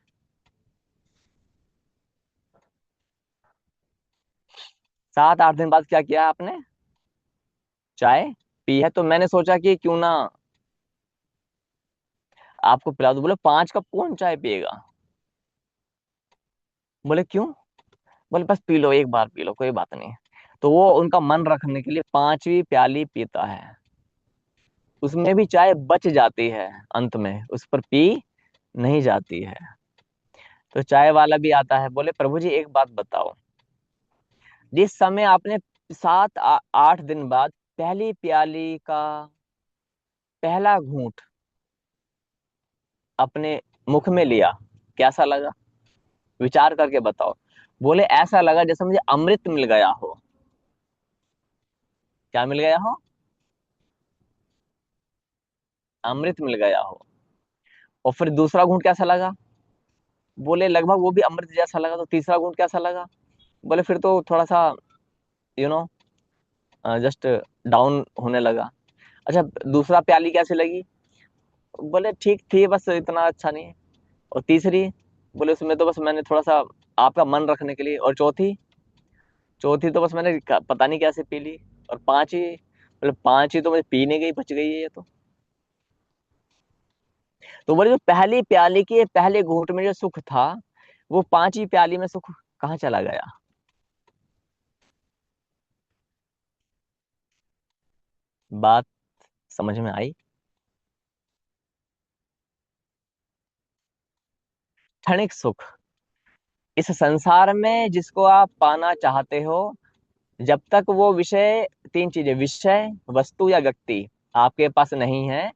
7-8 दिन बाद क्या किया है आपने, चाय पी है, तो मैंने सोचा कि क्यों ना आपको पिला दो। बोले 5 कप कौन चाय पिएगा? बोले क्यों? बोले बस पी लो, एक बार पी लो, कोई बात नहीं। तो वो उनका मन रखने के लिए 5वीं प्याली पीता है, उसमें भी चाय बच जाती है, अंत में उस पर पी नहीं जाती है। तो चाय वाला भी आता है, बोले प्रभु जी एक बात बताओ, जिस समय आपने 7-8 दिन बाद पहली प्याली का पहला घूंट अपने मुख में लिया, कैसा लगा? विचार करके बताओ। बोले ऐसा लगा जैसे मुझे अमृत मिल गया हो। क्या मिल गया हो? अमृत मिल गया हो। और फिर दूसरा घूंट कैसा लगा? बोले लगभग वो भी अमृत जैसा लगा। तो तीसरा घूंट कैसा लगा? बोले फिर तो थोड़ा सा यू नो जस्ट डाउन होने लगा। अच्छा, दूसरा प्याली कैसी लगी? बोले ठीक थी, बस इतना अच्छा नहीं। और तीसरी? बोले उसमें तो बस मैंने थोड़ा सा आपका मन रखने के लिए। और चौथी? चौथी तो बस मैंने पता नहीं कैसे पी ली। और पांचवी? बोले पांचवी तो मुझे पीने गई, बच गई है ये तो। तो बोले जो पहली प्याली के पहले घूंट में जो सुख था, वो 5वीं प्याली में सुख कहाँ चला गया? बात समझ में आई? क्षणिक सुख इस संसार में जिसको आप पाना चाहते हो, जब तक वो विषय, 3 चीजें, विषय, वस्तु या व्यक्ति आपके पास नहीं है,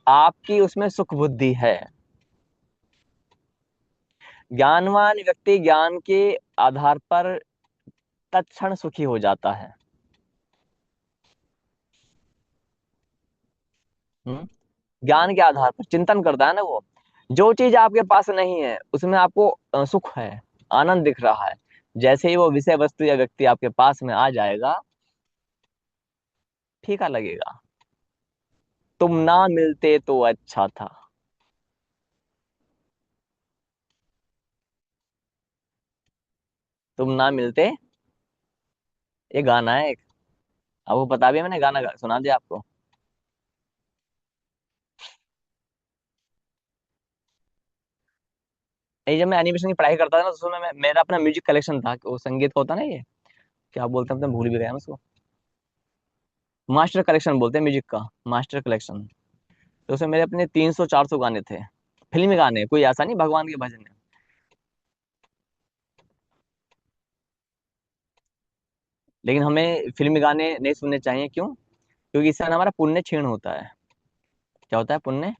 आपकी उसमें सुख बुद्धि है। ज्ञानवान व्यक्ति ज्ञान के आधार पर तत्क्षण सुखी हो जाता है। ज्ञान के आधार पर चिंतन करता है ना वो। जो चीज आपके पास नहीं है उसमें आपको सुख है, आनंद दिख रहा है, जैसे ही वो विषय वस्तु या व्यक्ति आपके पास में आ जाएगा, फीका लगेगा। तुम ना मिलते तो अच्छा था। तुम ना मिलते, ये गाना है एक, आपको पता भी है, मैंने गाना सुना दिया आपको। ये जब मैं एनिमेशन की पढ़ाई करता था ना, तो उसमें मेरा अपना म्यूजिक कलेक्शन था, वो संगीत का होता ना, ये क्या बोलते हैं, मैं भूल भी गया मैं उसको। मास्टर कलेक्शन बोलते हैं म्यूजिक का, मास्टर कलेक्शन। तो उसमें मेरे अपने 300-400 गाने थे, फिल्मी गाने, कोई ऐसा नहीं भगवान के भजन है। लेकिन हमें फिल्मी गाने नहीं सुनने चाहिए, क्यों? क्योंकि इससे ना हमारा पुण्य क्षीण होता है। क्या होता है? पुण्य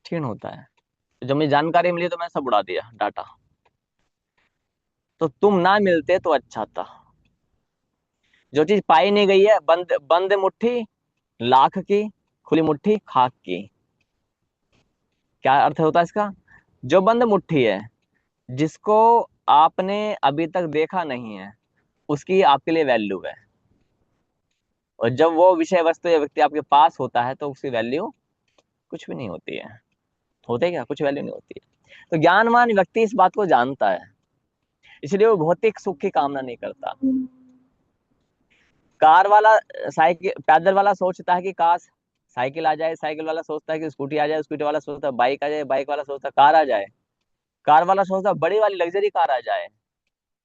क्षीण होता है। तो जब मुझे जानकारी मिली तो मैंने सब उड़ा दिया डाटा। तो तुम ना मिलते तो अच्छा था। जो चीज पाई नहीं गई है, बंद बंद मुट्ठी लाख की, खुली मुट्ठी खाक की। क्या अर्थ होता है इसका? जो बंद मुट्ठी है, जिसको आपने अभी तक देखा नहीं है, उसकी आपके लिए वैल्यू है। और जब वो विषय वस्तु या व्यक्ति आपके पास होता है तो उसकी वैल्यू कुछ भी नहीं होती है। होते क्या? कुछ वैल्यू नहीं होती है। तो ज्ञानवान व्यक्ति इस बात को जानता है, इसलिए वो भौतिक सुख की कामना नहीं करता। कार वाला, साइकिल, पैदल वाला सोचता है कि काश साइकिल आ जाए, साइकिल वाला सोचता है कि स्कूटी आ जाए, स्कूटी वाला सोचता है बाइक आ जाए, बाइक वाला सोचता है कार आ जाए, कार वाला सोचता है बड़ी वाली लग्जरी कार आ जाए,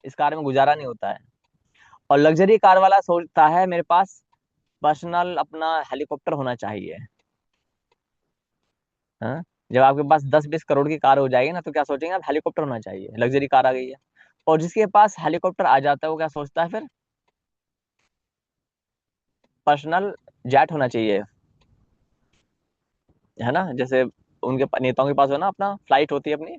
इस कार में गुजारा नहीं होता है। और लग्जरी कार वाला सोचता है मेरे पास पर्सनल अपना हेलीकॉप्टर होना चाहिए। हाँ, जब आपके पास 10-20 करोड़ की कार हो जाएगी ना, तो क्या सोचेंगे आप? हेलीकॉप्टर होना चाहिए, लग्जरी कार आ गई है। और जिसके पास हेलीकॉप्टर आ जाता है वो क्या सोचता है फिर? पर्सनल जेट होना चाहिए, है ना? जैसे उनके नेताओं के पास हो ना, अपना फ्लाइट होती है अपनी,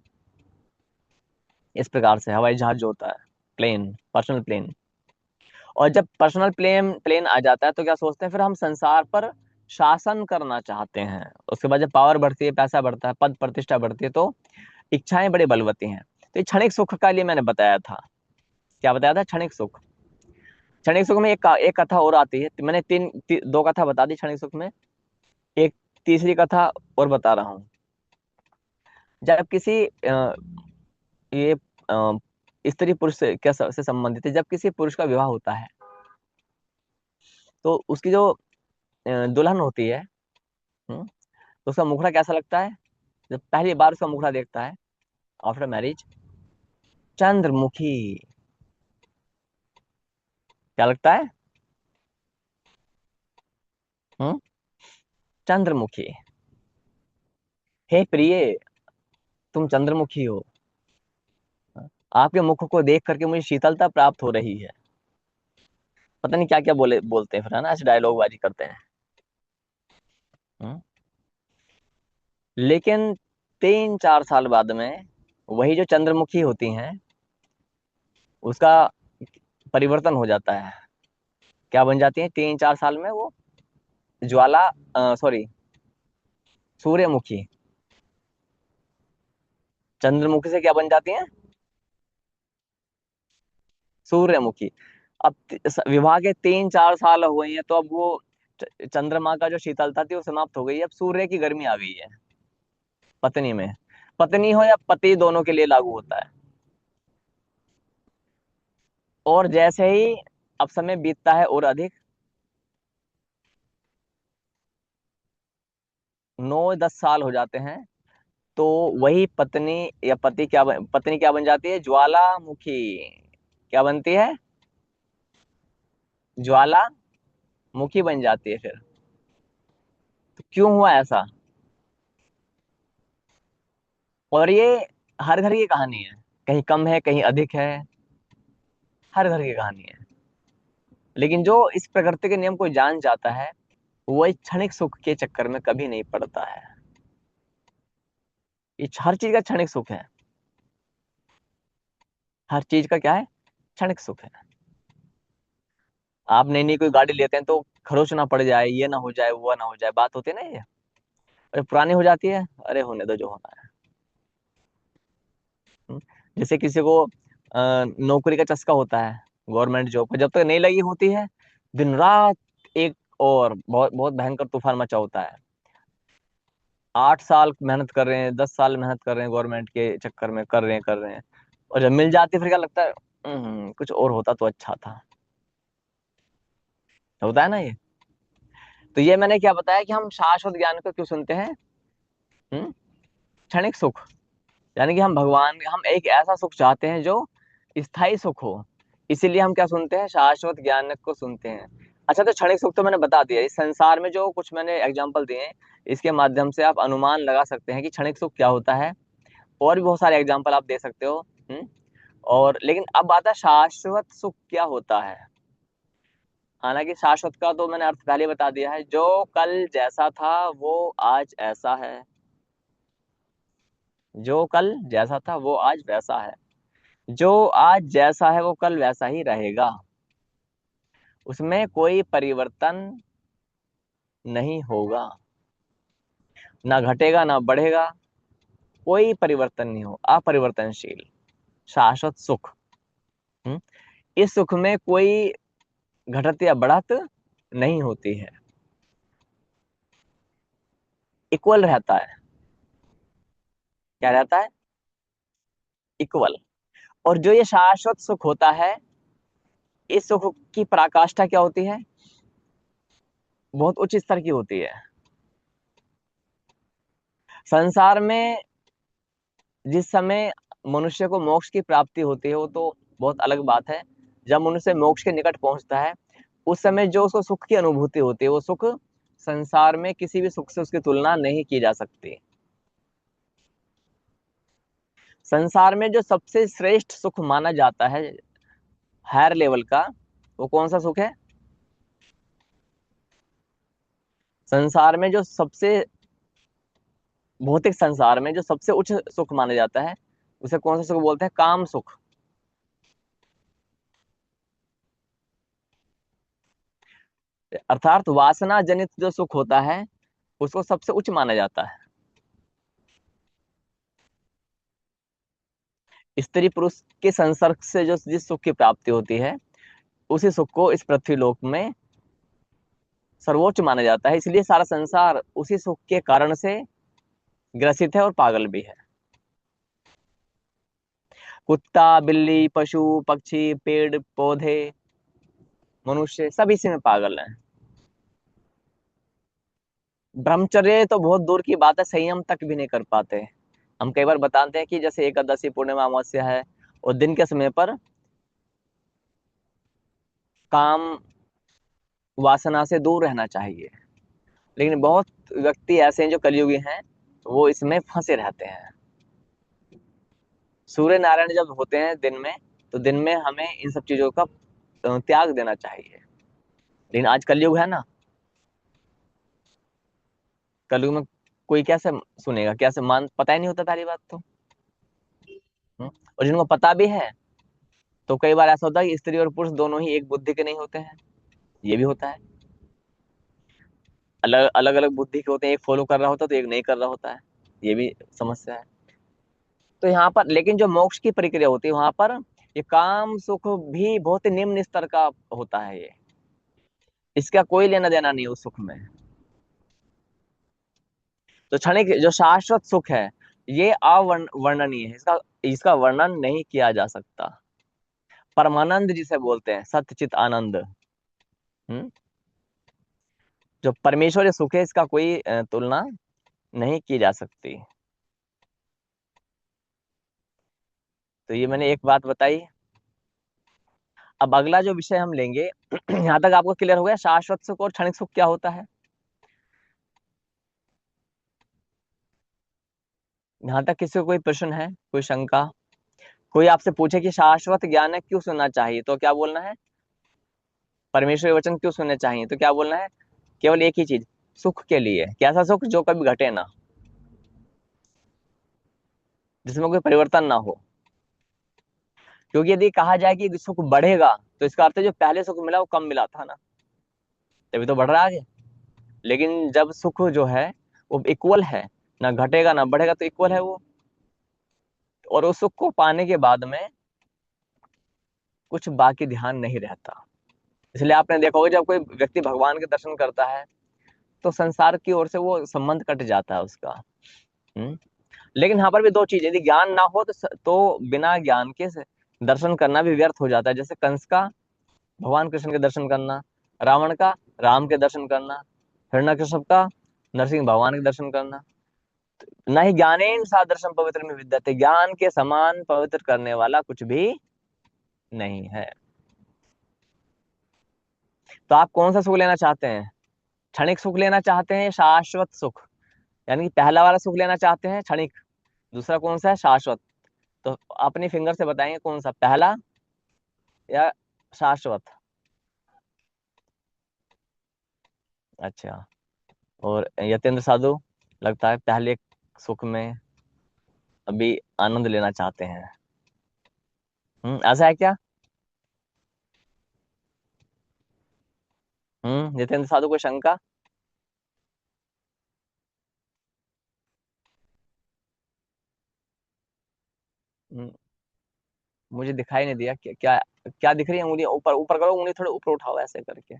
इस प्रकार से हवाई जहाज जो होता है, प्लेन, पर्सनल प्लेन। और जब पर्सनल प्लेन प्लेन आ जाता है तो क्या सोचते हैं फिर? हम संसार पर शासन करना चाहते हैं। उसके बाद जब पावर बढ़ती है, पैसा बढ़ता है, पद प्रतिष्ठा बढ़ती है, तो इच्छाएं बड़ी बलवती हैं। तो ये क्षणिक सुख का लिए मैंने बताया था। क्या बताया था? क्षणिक सुख। क्षणिक सुख में एक कथा और आती है। मैंने दो कथा बता दी क्षणिक सुख में, एक तीसरी कथा और बता रहा हूँ। जब किसी ये स्त्री पुरुष से क्या से संबंधित है, जब किसी पुरुष का विवाह होता है तो उसकी जो दुल्हन होती है, तो उसका मुखड़ा कैसा लगता है? जब पहली बार उसका मुखड़ा देखता है आफ्टर मैरिज, चंद्रमुखी। क्या लगता है? हम्म चंद्रमुखी। हे प्रिय, तुम चंद्रमुखी हो। आपके मुख को देख करके मुझे शीतलता प्राप्त हो रही है। पता नहीं क्या क्या बोलते हैं फिर, है ना, ऐसे डायलॉग बाजी करते हैं। हम्म? लेकिन 3-4 साल बाद में वही जो चंद्रमुखी होती हैं, उसका परिवर्तन हो जाता है। क्या बन जाती है 3-4 साल में वो? ज्वाला, सॉरी, सूर्यमुखी। चंद्रमुखी से क्या बन जाती है? सूर्यमुखी। अब विवाह के 3-4 साल हुए हैं, तो अब वो चंद्रमा का जो शीतलता थी वो समाप्त हो गई है। अब सूर्य की गर्मी आ गई है पत्नी में। पत्नी हो या पति, दोनों के लिए लागू होता है। और जैसे ही अब समय बीतता है और अधिक, 9-10 साल हो जाते हैं, तो वही पत्नी या पति पत्नी क्या बन जाती है? ज्वालामुखी। क्या बनती है? ज्वालामुखी बन जाती है फिर। तो क्यों हुआ ऐसा? और ये हर घर की कहानी है, कहीं कम है कहीं अधिक है, हर घर की कहानी है। लेकिन जो इस प्रकृति के नियम को जान जाता है, वो इस क्षणिक सुख के चक्कर में कभी नहीं पड़ता है। ये हर चीज का क्षणिक सुख है। हर चीज का क्या है? क्षणिक सुख है। आप नई नई कोई गाड़ी लेते हैं तो खरोच ना पड़ जाए, ये ना हो जाए, वो ना हो जाए, बात होती है ना ये। अरे पुरानी हो जाती है, अरे होने दो जो होना है। हम्म। जैसे किसी को नौकरी का चस्का होता है, गवर्नमेंट जॉब का, जब तक नहीं लगी होती है, दिन रात एक और बहुत बहुत भयंकर तूफान मचा होता है। 8 साल मेहनत कर रहे हैं, 10 साल मेहनत कर रहे हैं, गवर्नमेंट के चक्कर में कर रहे हैं, और जब मिल जाती है फिर क्या लगता है, कुछ और होता तो अच्छा था। होता है ना ये। तो ये मैंने क्या बताया कि हम शाश्वत ज्ञान को क्यों सुनते हैं। हम्म। क्षणिक सुख, यानी कि हम भगवान, हम एक ऐसा सुख चाहते हैं जो स्थायी सुख हो, इसीलिए हम क्या सुनते हैं, शाश्वत ज्ञान को सुनते हैं। अच्छा, तो क्षणिक सुख तो मैंने बता दिया। इस संसार में जो कुछ मैंने एग्जांपल दिए हैं, इसके माध्यम से आप अनुमान लगा सकते हैं कि क्षणिक सुख क्या होता है। और भी बहुत सारे एग्जांपल आप दे सकते हो। और लेकिन अब आता है शाश्वत सुख क्या होता है। हालांकि शाश्वत का तो मैंने अर्थ पहले बता दिया है, जो कल जैसा था वो आज ऐसा है। जो कल जैसा था वो आज वैसा है। जो आज जैसा है वो कल वैसा ही रहेगा, उसमें कोई परिवर्तन नहीं होगा, ना घटेगा ना बढ़ेगा, कोई परिवर्तन नहीं हो, अपरिवर्तनशील शाश्वत सुख। हम्म? इस सुख में कोई घटत या बढ़त नहीं होती है, इक्वल रहता है। क्या रहता है, इक्वल। और जो ये शाश्वत सुख होता है, इस सुख की पराकाष्ठा क्या होती है, बहुत उच्च स्तर की होती है। संसार में जिस समय मनुष्य को मोक्ष की प्राप्ति होती है वो तो बहुत अलग बात है। जब मनुष्य मोक्ष के निकट पहुंचता है, उस समय जो उसको सुख की अनुभूति होती है, वो सुख संसार में किसी भी सुख से उसकी तुलना नहीं की जा सकती। संसार में जो सबसे श्रेष्ठ सुख माना जाता है, हायर लेवल का, वो कौन सा सुख है। संसार में जो सबसे, भौतिक संसार में जो सबसे उच्च सुख माना जाता है, उसे कौन सा सुख बोलते हैं, काम सुख। अर्थात वासना जनित जो सुख होता है, उसको सबसे उच्च माना जाता है। स्त्री पुरुष के संसर्ग से जो जिस सुख की प्राप्ति होती है, उसी सुख को इस पृथ्वी लोक में सर्वोच्च माना जाता है। इसलिए सारा संसार उसी सुख के कारण से ग्रसित है और पागल भी है। कुत्ता, बिल्ली, पशु, पक्षी, पेड़ पौधे, मनुष्य, सब इसी में पागल हैं। ब्रह्मचर्य तो बहुत दूर की बात है, संयम तक भी नहीं कर पाते। हम कई बार बताते हैं कि जैसे एकादशी, पूर्णिमा, अमावस्या है, और दिन के समय पर काम वासना से दूर रहना चाहिए, लेकिन बहुत व्यक्ति ऐसे हैं जो कलयुगी हैं, वो इसमें फंसे रहते हैं। सूर्य नारायण जब होते हैं दिन में, तो दिन में हमें इन सब चीजों का त्याग देना चाहिए। लेकिन आज कलयुग है ना, कलयुग में कोई कैसे सुनेगा, कैसे मान, पता ही नहीं होता पहली बात तो। और जिनको पता भी है, तो कई बार ऐसा होता है कि स्त्री और पुरुष दोनों ही एक बुद्धि के नहीं होते हैं। ये भी होता है, अलग अलग अलग बुद्धि के होते हैं, एक फॉलो कर रहा होता है तो एक नहीं कर रहा होता है। ये भी समस्या है। तो यहाँ पर लेकिन जो मोक्ष की प्रक्रिया होती है, वहां पर ये काम सुख भी बहुत ही निम्न स्तर का होता है। ये, इसका कोई लेना देना नहीं है उस सुख में। तो क्षणिक जो शाश्वत सुख है, ये अवर्णनीय है, इसका इसका वर्णन नहीं किया जा सकता। परमानंद जिसे बोलते हैं, सत्यचित आनंद। हम्म। जो परमेश्वर सुख है, इसका कोई तुलना नहीं की जा सकती। तो ये मैंने एक बात बताई। अब अगला जो विषय हम लेंगे, यहाँ तक आपको क्लियर हो गया शाश्वत सुख और क्षणिक सुख क्या होता है। यहाँ तक किसी को कोई प्रश्न है, कोई शंका, कोई आपसे पूछे कि शाश्वत ज्ञान है क्यों सुनना चाहिए, तो क्या बोलना है, परमेश्वर के वचन क्यों सुनने चाहिए, तो क्या बोलना है, केवल एक ही चीज, सुख के लिए। कैसा सुख, जो कभी घटे ना, जिसमें कोई परिवर्तन ना हो। क्योंकि यदि कहा जाए कि सुख बढ़ेगा तो इसका अर्थ है जो पहले सुख मिला वो कम मिला था ना, तभी तो बढ़ रहा है आगे। लेकिन जब सुख जो है वो इक्वल है, ना घटेगा ना बढ़ेगा, तो इक्वल है वो, और उस सुख को पाने के बाद में कुछ बाकी ध्यान नहीं रहता। इसलिए आपने देखा होगा जब कोई व्यक्ति भगवान के दर्शन करता है तो संसार की ओर से वो संबंध कट जाता है उसका। हम्म। लेकिन यहाँ पर भी दो चीज, यदि ज्ञान ना हो तो बिना ज्ञान के दर्शन करना भी व्यर्थ हो जाता है। जैसे कंस का भगवान कृष्ण के दर्शन करना, रावण का राम के दर्शन करना, हिरण्यकश्यप का नरसिंह भगवान के दर्शन करना। न ही ज्ञानेन सादृशम पवित्र में विद्यते, ज्ञान के समान पवित्र करने वाला कुछ भी नहीं है। तो आप कौन सा सुख लेना चाहते हैं? क्षणिक सुख लेना चाहते हैं, शाश्वत सुख? यानी कि पहला वाला सुख लेना चाहते हैं क्षणिक, दूसरा कौन सा है? शाश्वत। तो अपनी फिंगर से बताएंगे कौन सा, पहला या शाश्वत? अच्छा, और यतेंद्र साधु, लगता है पहले सुख में अभी आनंद लेना चाहते हैं। ऐसा है क्या? यतेंद्र साधु, कोई शंका? हम्म, मुझे दिखाई नहीं दिया, क्या क्या क्या दिख रही है? उंगली ऊपर ऊपर करो, उंगली थोड़ी ऊपर उठाओ ऐसे करके।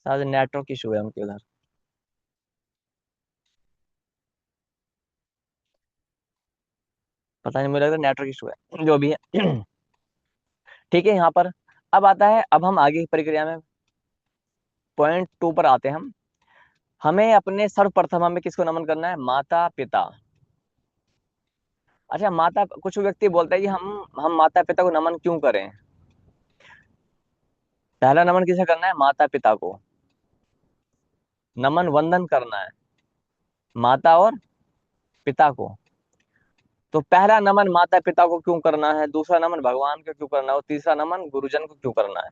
शायद नेटवर्क इशू है उनके उधर। पता नहीं, मुझे लग रहा है नेटवर्क इशू है, जो भी है। ठीक है, यहाँ पर अब आता है, अब हम आगे की प्रक्रिया में पॉइंट 2 पर आते हैं हम। हमें अपने सर्वप्रथम हमें किसको नमन करना है? माता पिता। अच्छा, माता, कुछ व्यक्ति बोलता है कि हम माता पिता को नमन क्यों करें? पहला नमन किसे करना है? माता पिता को नमन वंदन करना है, माता और पिता को। तो पहला नमन माता पिता को क्यों करना है, दूसरा नमन भगवान को क्यों करना है, और तीसरा नमन गुरुजन को क्यों करना है?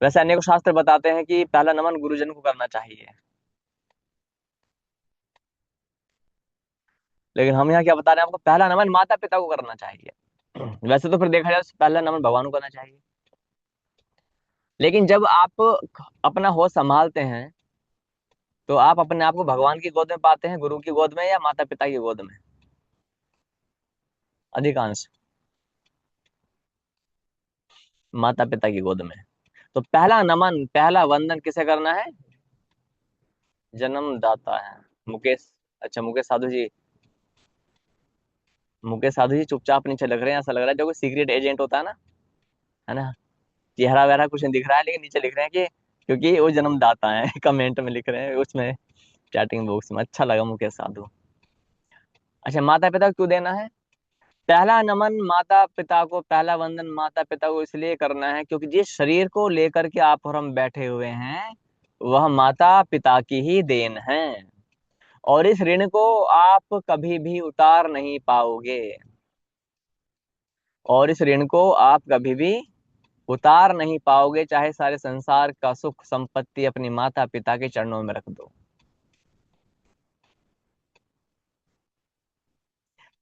वैसे अनेक शास्त्र बताते हैं कि पहला नमन गुरुजन को करना चाहिए, लेकिन हम यहाँ क्या बता रहे हैं आपको? पहला नमन माता पिता को करना चाहिए। वैसे तो फिर देखा जाए तो पहला नमन भगवान को करना चाहिए। लेकिन जब आप अपना होश संभालते हैं तो आप अपने आप को भगवान की गोद में पाते हैं, गुरु की गोद में, या माता पिता की गोद में? अधिकांश माता पिता की गोद में। तो पहला नमन, पहला वंदन किसे करना है? जन्मदाता है मुकेश। अच्छा, मुकेश साधु जी, मुकेश साधु जी चुपचाप नीचे लग रहे हैं, ऐसा लग रहा है जो कोई सीक्रेट एजेंट होता है ना? चेहरा वगैरह कुछ नहीं दिख रहा है, लेकिन नीचे लिख रहे हैं कि क्योंकि वो जन्मदाता है। कमेंट में लिख रहे हैं उसमें, चैटिंग बॉक्स में। अच्छा लगा मुकेश साधु। अच्छा, माता पिता को क्यों देना है? पहला नमन माता पिता को, पहला वंदन माता पिता को इसलिए करना है क्योंकि जिस शरीर को लेकर के आप और हम बैठे हुए हैं वह माता पिता की ही देन है, और इस ऋण को आप कभी भी उतार नहीं पाओगे, और इस ऋण को आप कभी भी उतार नहीं पाओगे, चाहे सारे संसार का सुख संपत्ति अपनी माता पिता के चरणों में रख दो।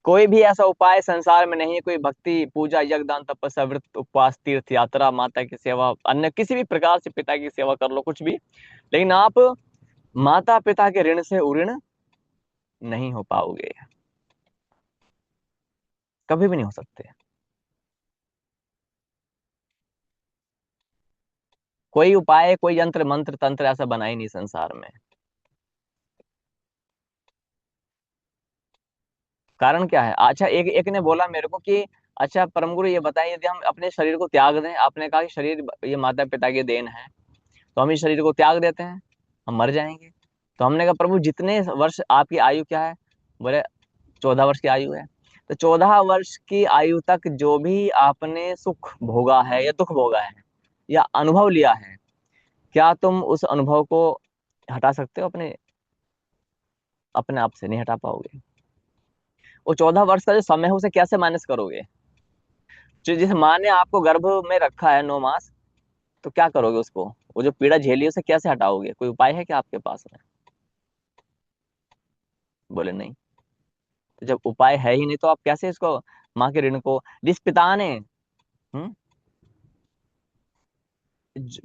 कोई भी ऐसा उपाय संसार में नहीं है, कोई भक्ति पूजा यज्ञ दान तपस्या व्रत उपवास तीर्थ यात्रा माता की सेवा अन्य किसी भी प्रकार से पिता की सेवा कर लो कुछ भी, लेकिन आप माता पिता के ऋण से उऋण नहीं हो पाओगे, कभी भी नहीं हो सकते। कोई उपाय, कोई यंत्र मंत्र तंत्र ऐसा बना ही नहीं संसार में। कारण क्या है? अच्छा, एक एक ने बोला मेरे को कि अच्छा परम गुरु ये बताएं, यदि हम अपने शरीर को त्याग दें, आपने कहा कि शरीर ये माता पिता की देन है, तो हम इस शरीर को त्याग देते हैं, हम मर जाएंगे। तो हमने कहा प्रभु जितने वर्ष आपकी आयु क्या है? बोले 14 वर्ष की आयु है। तो 14 वर्ष की आयु तक जो भी आपने सुख भोगा है या दुख भोगा है या अनुभव लिया है, क्या तुम उस अनुभव को हटा सकते हो? अपने अपने आप से नहीं हटा पाओगे। वो 14 वर्ष का जो समय है उसे कैसे माइनस करोगे? जो जिस माँ ने आपको गर्भ में रखा है 9 मास, तो क्या करोगे उसको? वो जो पीड़ा झेली उसे कैसे हटाओगे? कोई उपाय है क्या आपके पास में? बोले नहीं। तो जब उपाय है ही नहीं तो आप कैसे इसको माँ के ऋण को, जिस पिता ने हम्म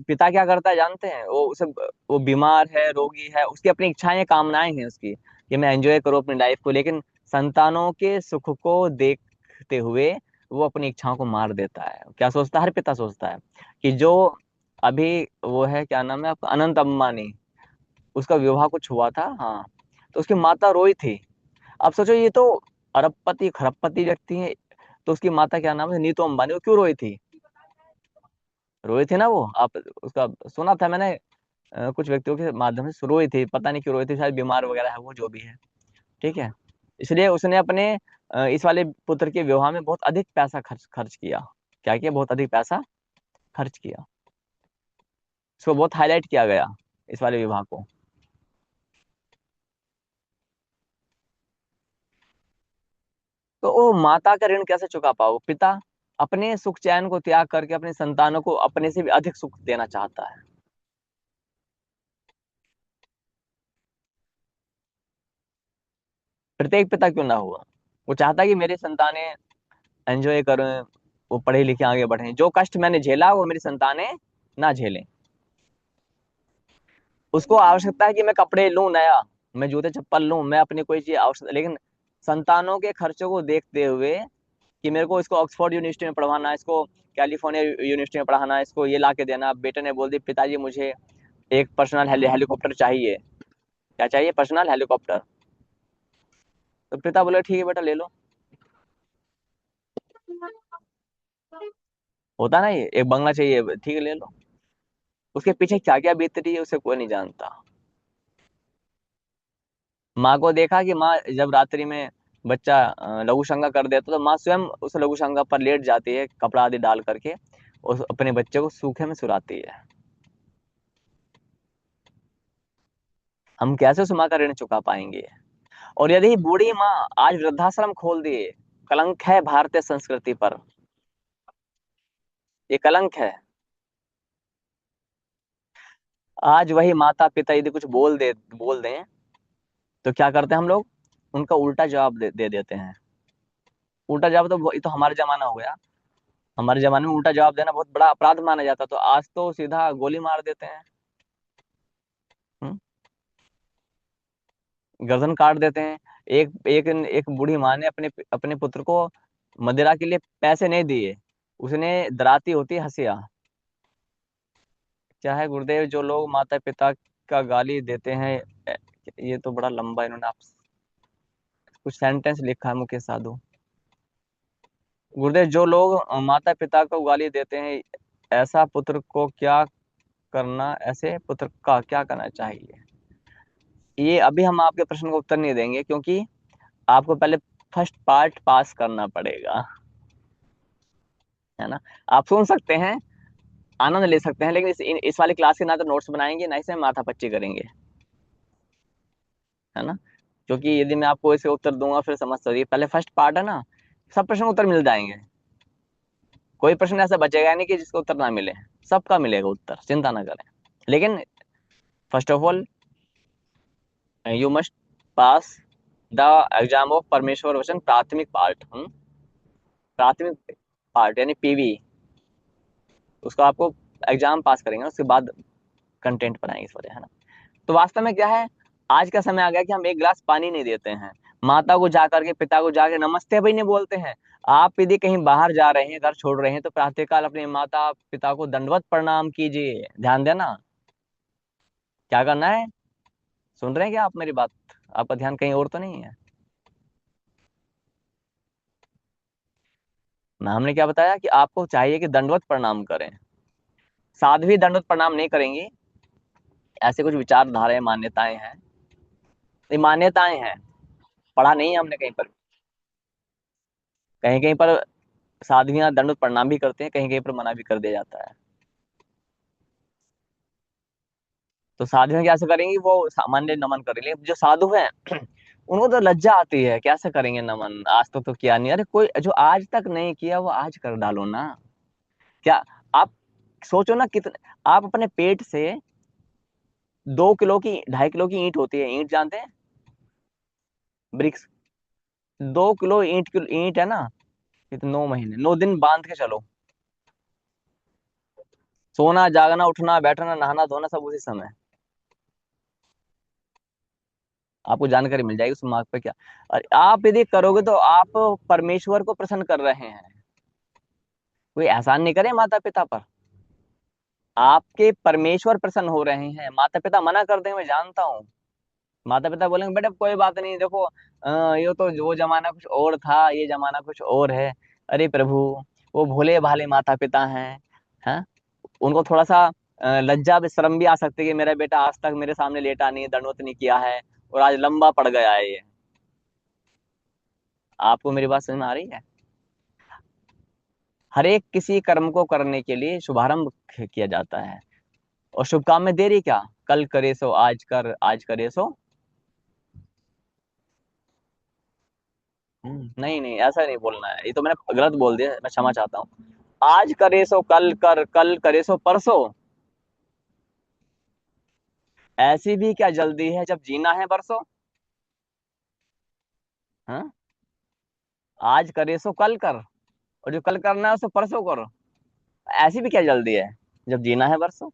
पिता क्या करता है जानते हैं, वो उसे, वो बीमार है, रोगी है, उसकी अपनी इच्छाएं कामनाएं हैं उसकी कि मैं एंजॉय करूँ अपनी लाइफ को, लेकिन संतानों के सुख को देखते हुए वो अपनी इच्छाओं को मार देता है। क्या सोचता है, हर पिता सोचता है कि जो अभी वो है, क्या नाम है आपका, अनंत अंबानी, उसका विवाह कुछ हुआ था, हाँ, तो उसकी माता रोई थी। अब सोचो ये तो अरबपति खरबपति व्यक्ति है, तो उसकी माता क्या नाम है, नीतू अंबानी, वो क्यों रोई थी? रोई थी ना वो, आप उसका सुना था मैंने, कुछ व्यक्तियों के माध्यम से रोई थी, पता नहीं क्यों रोई थी, शायद बीमार वगैरह है वो, जो भी है, ठीक है। इसलिए उसने अपने इस वाले पुत्र के विवाह में बहुत अधिक पैसा खर्च खर्च किया। क्या किया, बहुत अधिक पैसा खर्च किया, इसको बहुत हाईलाइट किया गया इस वाले विवाह को। तो वो माता का ऋण कैसे चुका पाओ, पिता अपने सुख चैन को त्याग करके अपने संतानों को अपने से भी अधिक सुख देना चाहता है। प्रत्येक पिता क्यों ना हुआ, वो चाहता है कि मेरी संतानें एंजॉय करें, वो पढ़े लिखे आगे बढ़े, जो कष्ट मैंने झेला वो मेरी संतानें ना झेलें। उसको आवश्यकता है कि मैं कपड़े लूं नया, मैं जूते चप्पल लूं, मैं अपनी कोई चीज आवश्यक, लेकिन संतानों के खर्चों को देखते हुए कि मेरे को इसको ऑक्सफोर्ड यूनिवर्सिटी में पढ़वाना है, इसको कैलिफोर्निया यूनिवर्सिटी में पढ़ाना है, इसको ये ला के देना, बेटे ने बोल दी पिताजी मुझे एक पर्सनल हेलीकॉप्टर चाहिए। क्या चाहिए, पर्सनल हेलीकॉप्टर। तो पिता बोले ठीक है बेटा ले लो। होता ना, ये एक बंगला चाहिए, ठीक है ले लो। उसके पीछे क्या क्या बीत रही है उसे कोई नहीं जानता। माँ को देखा कि माँ जब रात्रि में बच्चा लघु शंका कर देता तो माँ स्वयं उस लघु शंका पर लेट जाती है, कपड़ा आदि डाल करके, और अपने बच्चे को सूखे में सुलाती है। हम कैसे उस माँ का ऋण चुका पाएंगे? और यदि बूढ़ी माँ आज वृद्धाश्रम खोल दिए, कलंक है भारतीय संस्कृति पर, ये कलंक है। आज वही माता पिता यदि कुछ बोल दें तो क्या करते हैं हम लोग, उनका उल्टा जवाब दे देते हैं। उल्टा जवाब तो ये तो हमारा जमाना हो गया, हमारे जमाने में उल्टा जवाब देना बहुत बड़ा अपराध माना जाता, तो आज तो सीधा गोली मार देते हैं। हम्म? गर्दन काट देते हैं। एक एक एक बूढ़ी माँ ने अपने अपने पुत्र को मदिरा के लिए पैसे नहीं दिए, उसने डराती होती हंसिया। क्या है गुरुदेव, जो लोग माता पिता का गाली देते हैं, ये तो बड़ा लंबा इन्होंने आप कुछ सेंटेंस लिखा है मुकेश साधु। गुरुदेव, जो लोग माता पिता को गाली देते हैं, ऐसा पुत्र को क्या करना, ऐसे पुत्र का क्या करना चाहिए? ये अभी हम आपके प्रश्न का उत्तर नहीं देंगे, क्योंकि आपको पहले फर्स्ट पार्ट पास करना पड़ेगा, है ना। आप सुन सकते हैं, आनंद ले सकते हैं, लेकिन इस वाली क्लास के ना तो नोट्स बनाएंगे, ना इसे माथापच्ची करेंगे, है ना। क्योंकि यदि मैं आपको इसके उत्तर दूंगा फिर समझ सकिए, पहले फर्स्ट पार्ट है ना, सब प्रश्न उत्तर मिल जाएंगे, कोई प्रश्न ऐसा बचेगा नहीं कि जिसका उत्तर ना मिले, सबका मिलेगा उत्तर, चिंता ना करें। लेकिन first of all you must pass the exam of परमेश्वर वचन प्राथमिक पार्ट। प्राथमिक पार्ट यानी पीवी, उसको आपको एग्जाम पास करेंगे, उसके बाद कंटेंट बनाएंगे इस वजह, है ना। तो वास्तव में क्या है, आज का समय आ गया कि हम एक गिलास पानी नहीं देते हैं, माता को जाकर के, पिता को जाकर नमस्ते भाई नहीं बोलते हैं। आप यदि कहीं बाहर जा रहे हैं, घर छोड़ रहे हैं, तो प्रातःकाल अपने माता पिता को दंडवत प्रणाम कीजिए, ध्यान देना। क्या करना है, सुन रहे हैं क्या आप मेरी बात? आपका ध्यान कहीं और तो नहीं है? ना, हमने क्या बताया कि आपको चाहिए कि दंडवत प्रणाम करें। साध्वी दंडवत प्रणाम नहीं करेंगी, ऐसे कुछ विचारधाराएं मान्यताएं हैं, ये मान्यताएं हैं, पढ़ा नहीं है हमने कहीं पर। कहीं कहीं पर साध्वियां दंडवत प्रणाम भी करते हैं, कहीं कहीं पर मना भी कर दिया जाता है। तो साधुएं कैसे करेंगी, वो सामान्य नमन करेंगे। जो साधु हैं उनको तो लज्जा आती है, कैसे करेंगे नमन, आज तक तो किया नहीं, अरे कोई जो आज तक नहीं किया वो आज कर डालो ना। क्या आप सोचो ना, कितने आप अपने पेट से 2 किलो की 2.5 किलो की ईंट होती है, ईंट जानते हैं, ब्रिक्स, 2 किलो ईंट है ना, ये तो 9 महीने 9 दिन बांध के चलो। सोना जागना उठना बैठना नहाना धोना सब उसी समय। आपको जानकारी मिल जाएगी उस मार्ग पे क्या। और आप यदि करोगे तो आप परमेश्वर को प्रसन्न कर रहे हैं। कोई एहसान नहीं करे माता पिता पर, आपके परमेश्वर प्रसन्न हो रहे हैं। माता पिता मना कर दें, मैं जानता हूँ। माता पिता बोलेंगे बेटा कोई बात नहीं, देखो ये तो वो जमाना कुछ और था, ये जमाना कुछ और है। अरे प्रभु, वो भोले भाले माता पिता हैं। उनको थोड़ा सा लज्जा शर्म भी आ सकती है कि मेरा बेटा आज तक मेरे सामने लेटा नहीं, दंडवत नहीं किया है, और आज लंबा पड़ गया है ये। आपको मेरी बात समझ में आ रही है। हर एक किसी कर्म को करने के लिए शुभारंभ किया जाता है। और शुभ काम में देरी क्या, कल करे सो आज कर, आज करे सो। नहीं नहीं, ऐसा नहीं बोलना है, ये तो मैंने गलत बोल दिया, मैं क्षमा चाहता हूँ। आज करे सो कल कर, कल करे सो परसों। ऐसी भी क्या जल्दी है जब जीना है बरसों। हाँ, आज करे सो कल कर, और जो कल करना है उसको परसों करो। ऐसी भी क्या जल्दी है जब जीना है बरसों।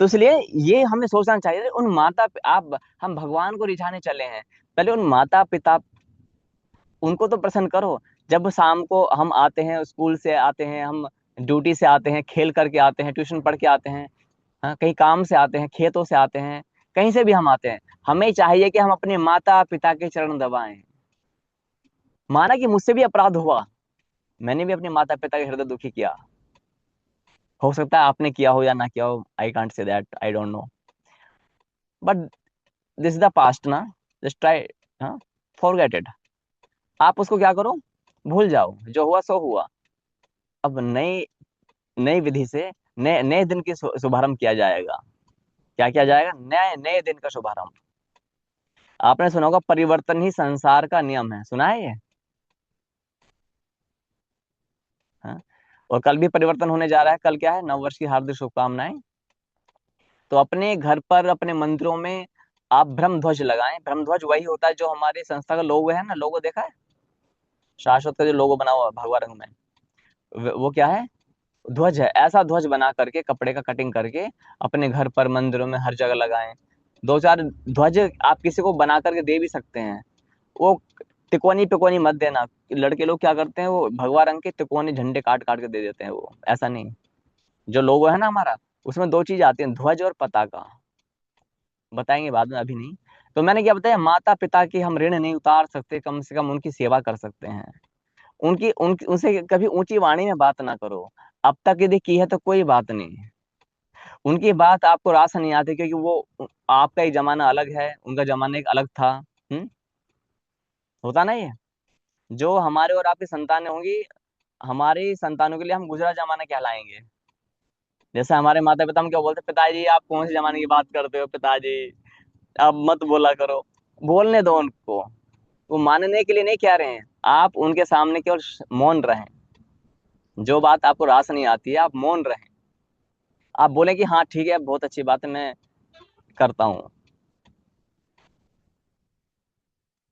तो इसलिए ये हमें सोचना चाहिए, उन माता आप हम भगवान को रिझाने चले हैं, पहले उन माता पिता उनको तो प्रसन्न करो। जब शाम को हम आते हैं, स्कूल से आते हैं, हम ड्यूटी से आते हैं, खेल करके आते हैं, ट्यूशन पढ़ के आते हैं, हाँ, कहीं काम से आते हैं, खेतों से आते हैं, कहीं से भी हम आते हैं, हमें चाहिए कि हम अपने माता पिता के चरण दबाएं। माना कि मुझसे भी अपराध हुआ, मैंने भी अपने माता पिता के हृदय दुखी किया, हो सकता है आपने किया हो या ना किया हो, I can't say that, I don't know, but this is the past ना, जस्ट ट्राई, हाँ, फॉरगेट इट। आप उसको क्या करो, भूल जाओ, जो हुआ सो हुआ। अब नई नई विधि से नए नए दिन की शुभारंभ किया जाएगा। क्या किया जाएगा, नए नए दिन का शुभारंभ। आपने सुना होगा परिवर्तन ही संसार का नियम है, सुना है ये। हाँ? और कल भी परिवर्तन होने जा रहा है, कल क्या है, नववर्ष की हार्दिक शुभकामनाएं। तो अपने घर पर अपने मंदिरों में आप ब्रह्म ध्वज लगाएं। ब्रह्म ध्वज वही होता है जो हमारे संस्था का लोगो है ना, लोगो देखा है, शाश्वत का जो लोगो बना हुआ है भगवा रंग में, वो क्या है, ध्वज है। ऐसा ध्वज बना करके कपड़े का कटिंग करके अपने घर पर मंदिरों में हर जगह लगाएं। 2-4 ध्वज आप किसी को बना करके दे भी सकते हैं। वो तिकोनी पिकोनी मत देना, लड़के लोग क्या करते हैं, वो भगवा रंग के तिकोनी झंडे काट काट के दे देते हैं, वो ऐसा नहीं। जो लोगो है ना हमारा, उसमें 2 चीज आती है, ध्वज और पताका। बताएंगे बाद में, अभी नहीं। तो मैंने क्या बताया, माता पिता की हम ऋण नहीं उतार सकते, कम से कम उनकी सेवा कर सकते हैं। उनकी उनकी उनसे कभी ऊंची वाणी में बात ना करो। अब तक यदि की है तो कोई बात नहीं, उनकी बात आपको रास नहीं आती, क्योंकि वो आपका एक जमाना अलग है, उनका जमाना एक अलग था। हम्म, होता नहीं है। जो हमारे और आपकी संतानें होंगी, हमारी संतानों के लिए हम गुजरा जमाना कहलाएंगे। जैसे हमारे माता पिता हम क्या बोलते, पिताजी आप कौन से जमाने की बात करते हो पिताजी, आप मत बोला करो। बोलने दो उनको, वो मानने के लिए नहीं कह रहे हैं, आप उनके सामने केवल मौन रहें। जो बात आपको रास नहीं आती है आप मौन रहें। आप बोले कि हाँ ठीक है, बहुत अच्छी बात है, मैं करता हूँ,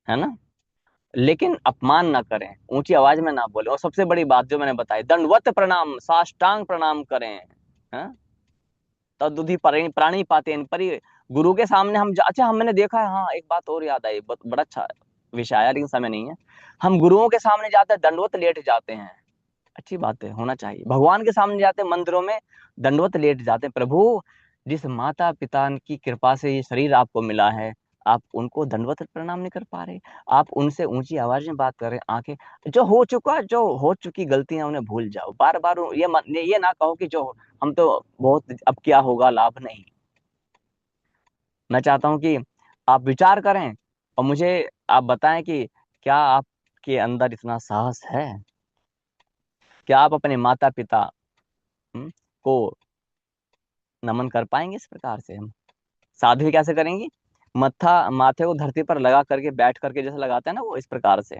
है ना। लेकिन अपमान ना करें, ऊंची आवाज में ना बोले, और सबसे बड़ी बात जो मैंने बताई, दंडवत प्रणाम, साष्टांग प्रणाम करें। हाँ, तदुधि प्राणी प्राणी पाते हैं परि। गुरु के सामने हम अच्छा, हम मैंने देखा है, हाँ, एक बात और याद आई, बड़ा अच्छा विषय आया, लेकिन समय नहीं है। हम गुरुओं के सामने जाते हैं, दंडवत लेट जाते हैं। अच्छी बात है, होना चाहिए। भगवान के सामने जाते हैं, मंदिरों में दंडवत लेट जाते हैं। प्रभु, जिस माता पिता की कृपा से ये शरीर आपको मिला है, आप उनको दंडवत प्रणाम नहीं कर पा रहे। आप उनसे ऊंची आवाज में बात कर रहे हैं। आंखें, जो हो चुकी गलतियां उन्हें भूल जाओ। बार बार ये ना कहो कि जो हम तो बहुत, अब क्या होगा लाभ, नहीं। मैं चाहता हूं कि आप विचार करें और मुझे आप बताएं कि क्या आपके अंदर इतना साहस है, क्या आप अपने माता पिता को नमन कर पाएंगे इस प्रकार से। हम साध्वी कैसे करेंगी, मत्था माथे को धरती पर लगा करके, बैठ करके जैसे लगाते हैं ना, वो इस प्रकार से।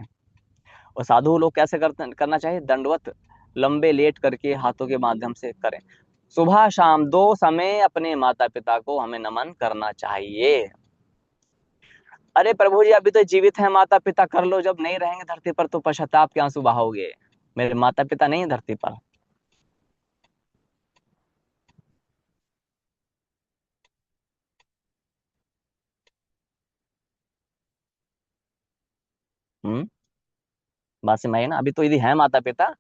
और साधु लोग कैसे करना चाहिए, दंडवत लंबे लेट करके हाथों के माध्यम से करें। सुबह शाम 2 समय अपने माता पिता को हमें नमन करना चाहिए। अरे प्रभु जी, अभी तो जीवित हैं माता पिता, कर लो, जब नहीं रहेंगे धरती पर तो पश्चाताप के आंसू बहाओगे। मेरे माता पिता नहीं है धरती पर। हम्म। बात समझ आई ना? अभी तो यदि है माता पिता,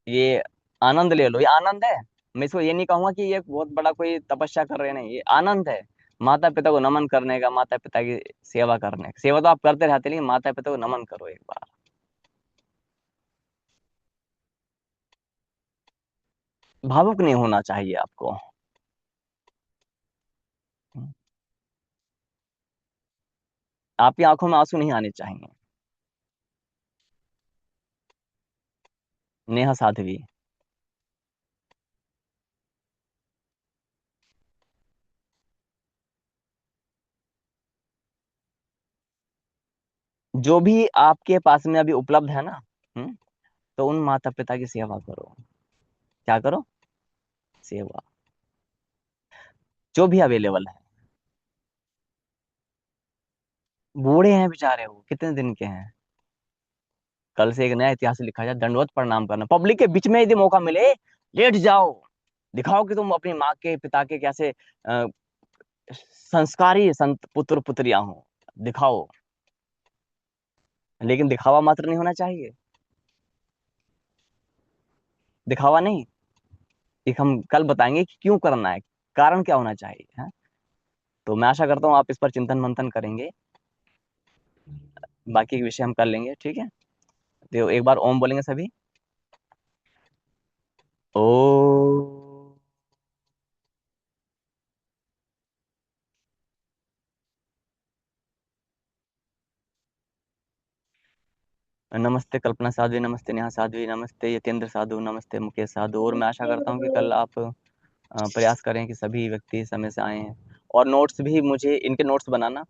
ये आनंद ले लो, ये आनंद है। मैं इसको ये नहीं कहूंगा कि ये बहुत बड़ा कोई तपस्या कर रहे हैं, नहीं, ये आनंद है। माता पिता को नमन करने का, माता पिता की सेवा करने का। सेवा तो आप करते रहते, लेकिन माता पिता को नमन करो एक बार। भावुक नहीं होना चाहिए आपको। आपकी आंखों में आंसू नहीं आने चाहिए। नेहा साध्वी। जो भी आपके पास में अभी उपलब्ध है ना, तो उन माता पिता की सेवा करो। क्या करो? सेवा। जो भी अवेलेबल है। बूढ़े हैं बेचारे, वो कितने दिन के हैं। कल से एक नया इतिहास लिखा जाए, दंडवत प्रणाम करना पब्लिक के बीच में। यदि मौका मिले, लेट जाओ, दिखाओ कि तुम अपनी माँ के पिता के कैसे संस्कारी संत पुत्र पुत्रियां हो। दिखाओ, लेकिन दिखावा मात्र नहीं होना चाहिए। दिखावा नहीं, एक हम कल बताएंगे कि क्यों करना है, कारण क्या होना चाहिए, है? तो मैं आशा करता हूँ आप इस पर चिंतन मंथन करेंगे। बाकी के विषय हम कर लेंगे, ठीक है? तो एक बार ओम बोलेंगे सभी। ओ। नमस्ते कल्पना साध्वी, नमस्ते नेहा साध्वी, नमस्ते यतेंद्र साधु, नमस्ते मुकेश साधु। और मैं आशा करता हूँ कि कल आप प्रयास करें कि सभी व्यक्ति समय से आए हैं। और नोट्स भी मुझे इनके नोट्स बनाना।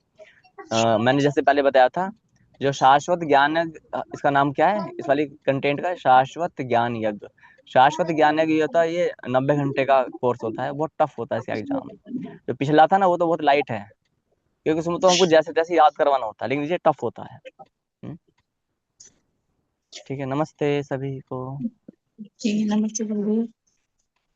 मैंने जैसे पहले बताया था, जो शाश्वत ज्ञान इसका नाम क्या है इस वाली कंटेंट का? शाश्वत ज्ञान यज्ञ। शाश्वत ज्ञान यज्ञ होता है, ये 90 घंटे का कोर्स होता है, बहुत टफ होता है इसका एग्जाम। जो पिछला था ना, वो तो बहुत लाइट है, क्योंकि उसमें तो हमको जैसे तैसे याद करवाना होता है, लेकिन ये टफ होता है। हम्म, ठीक है, नमस्ते सभी को। ठीक है, नमस्ते प्रभु।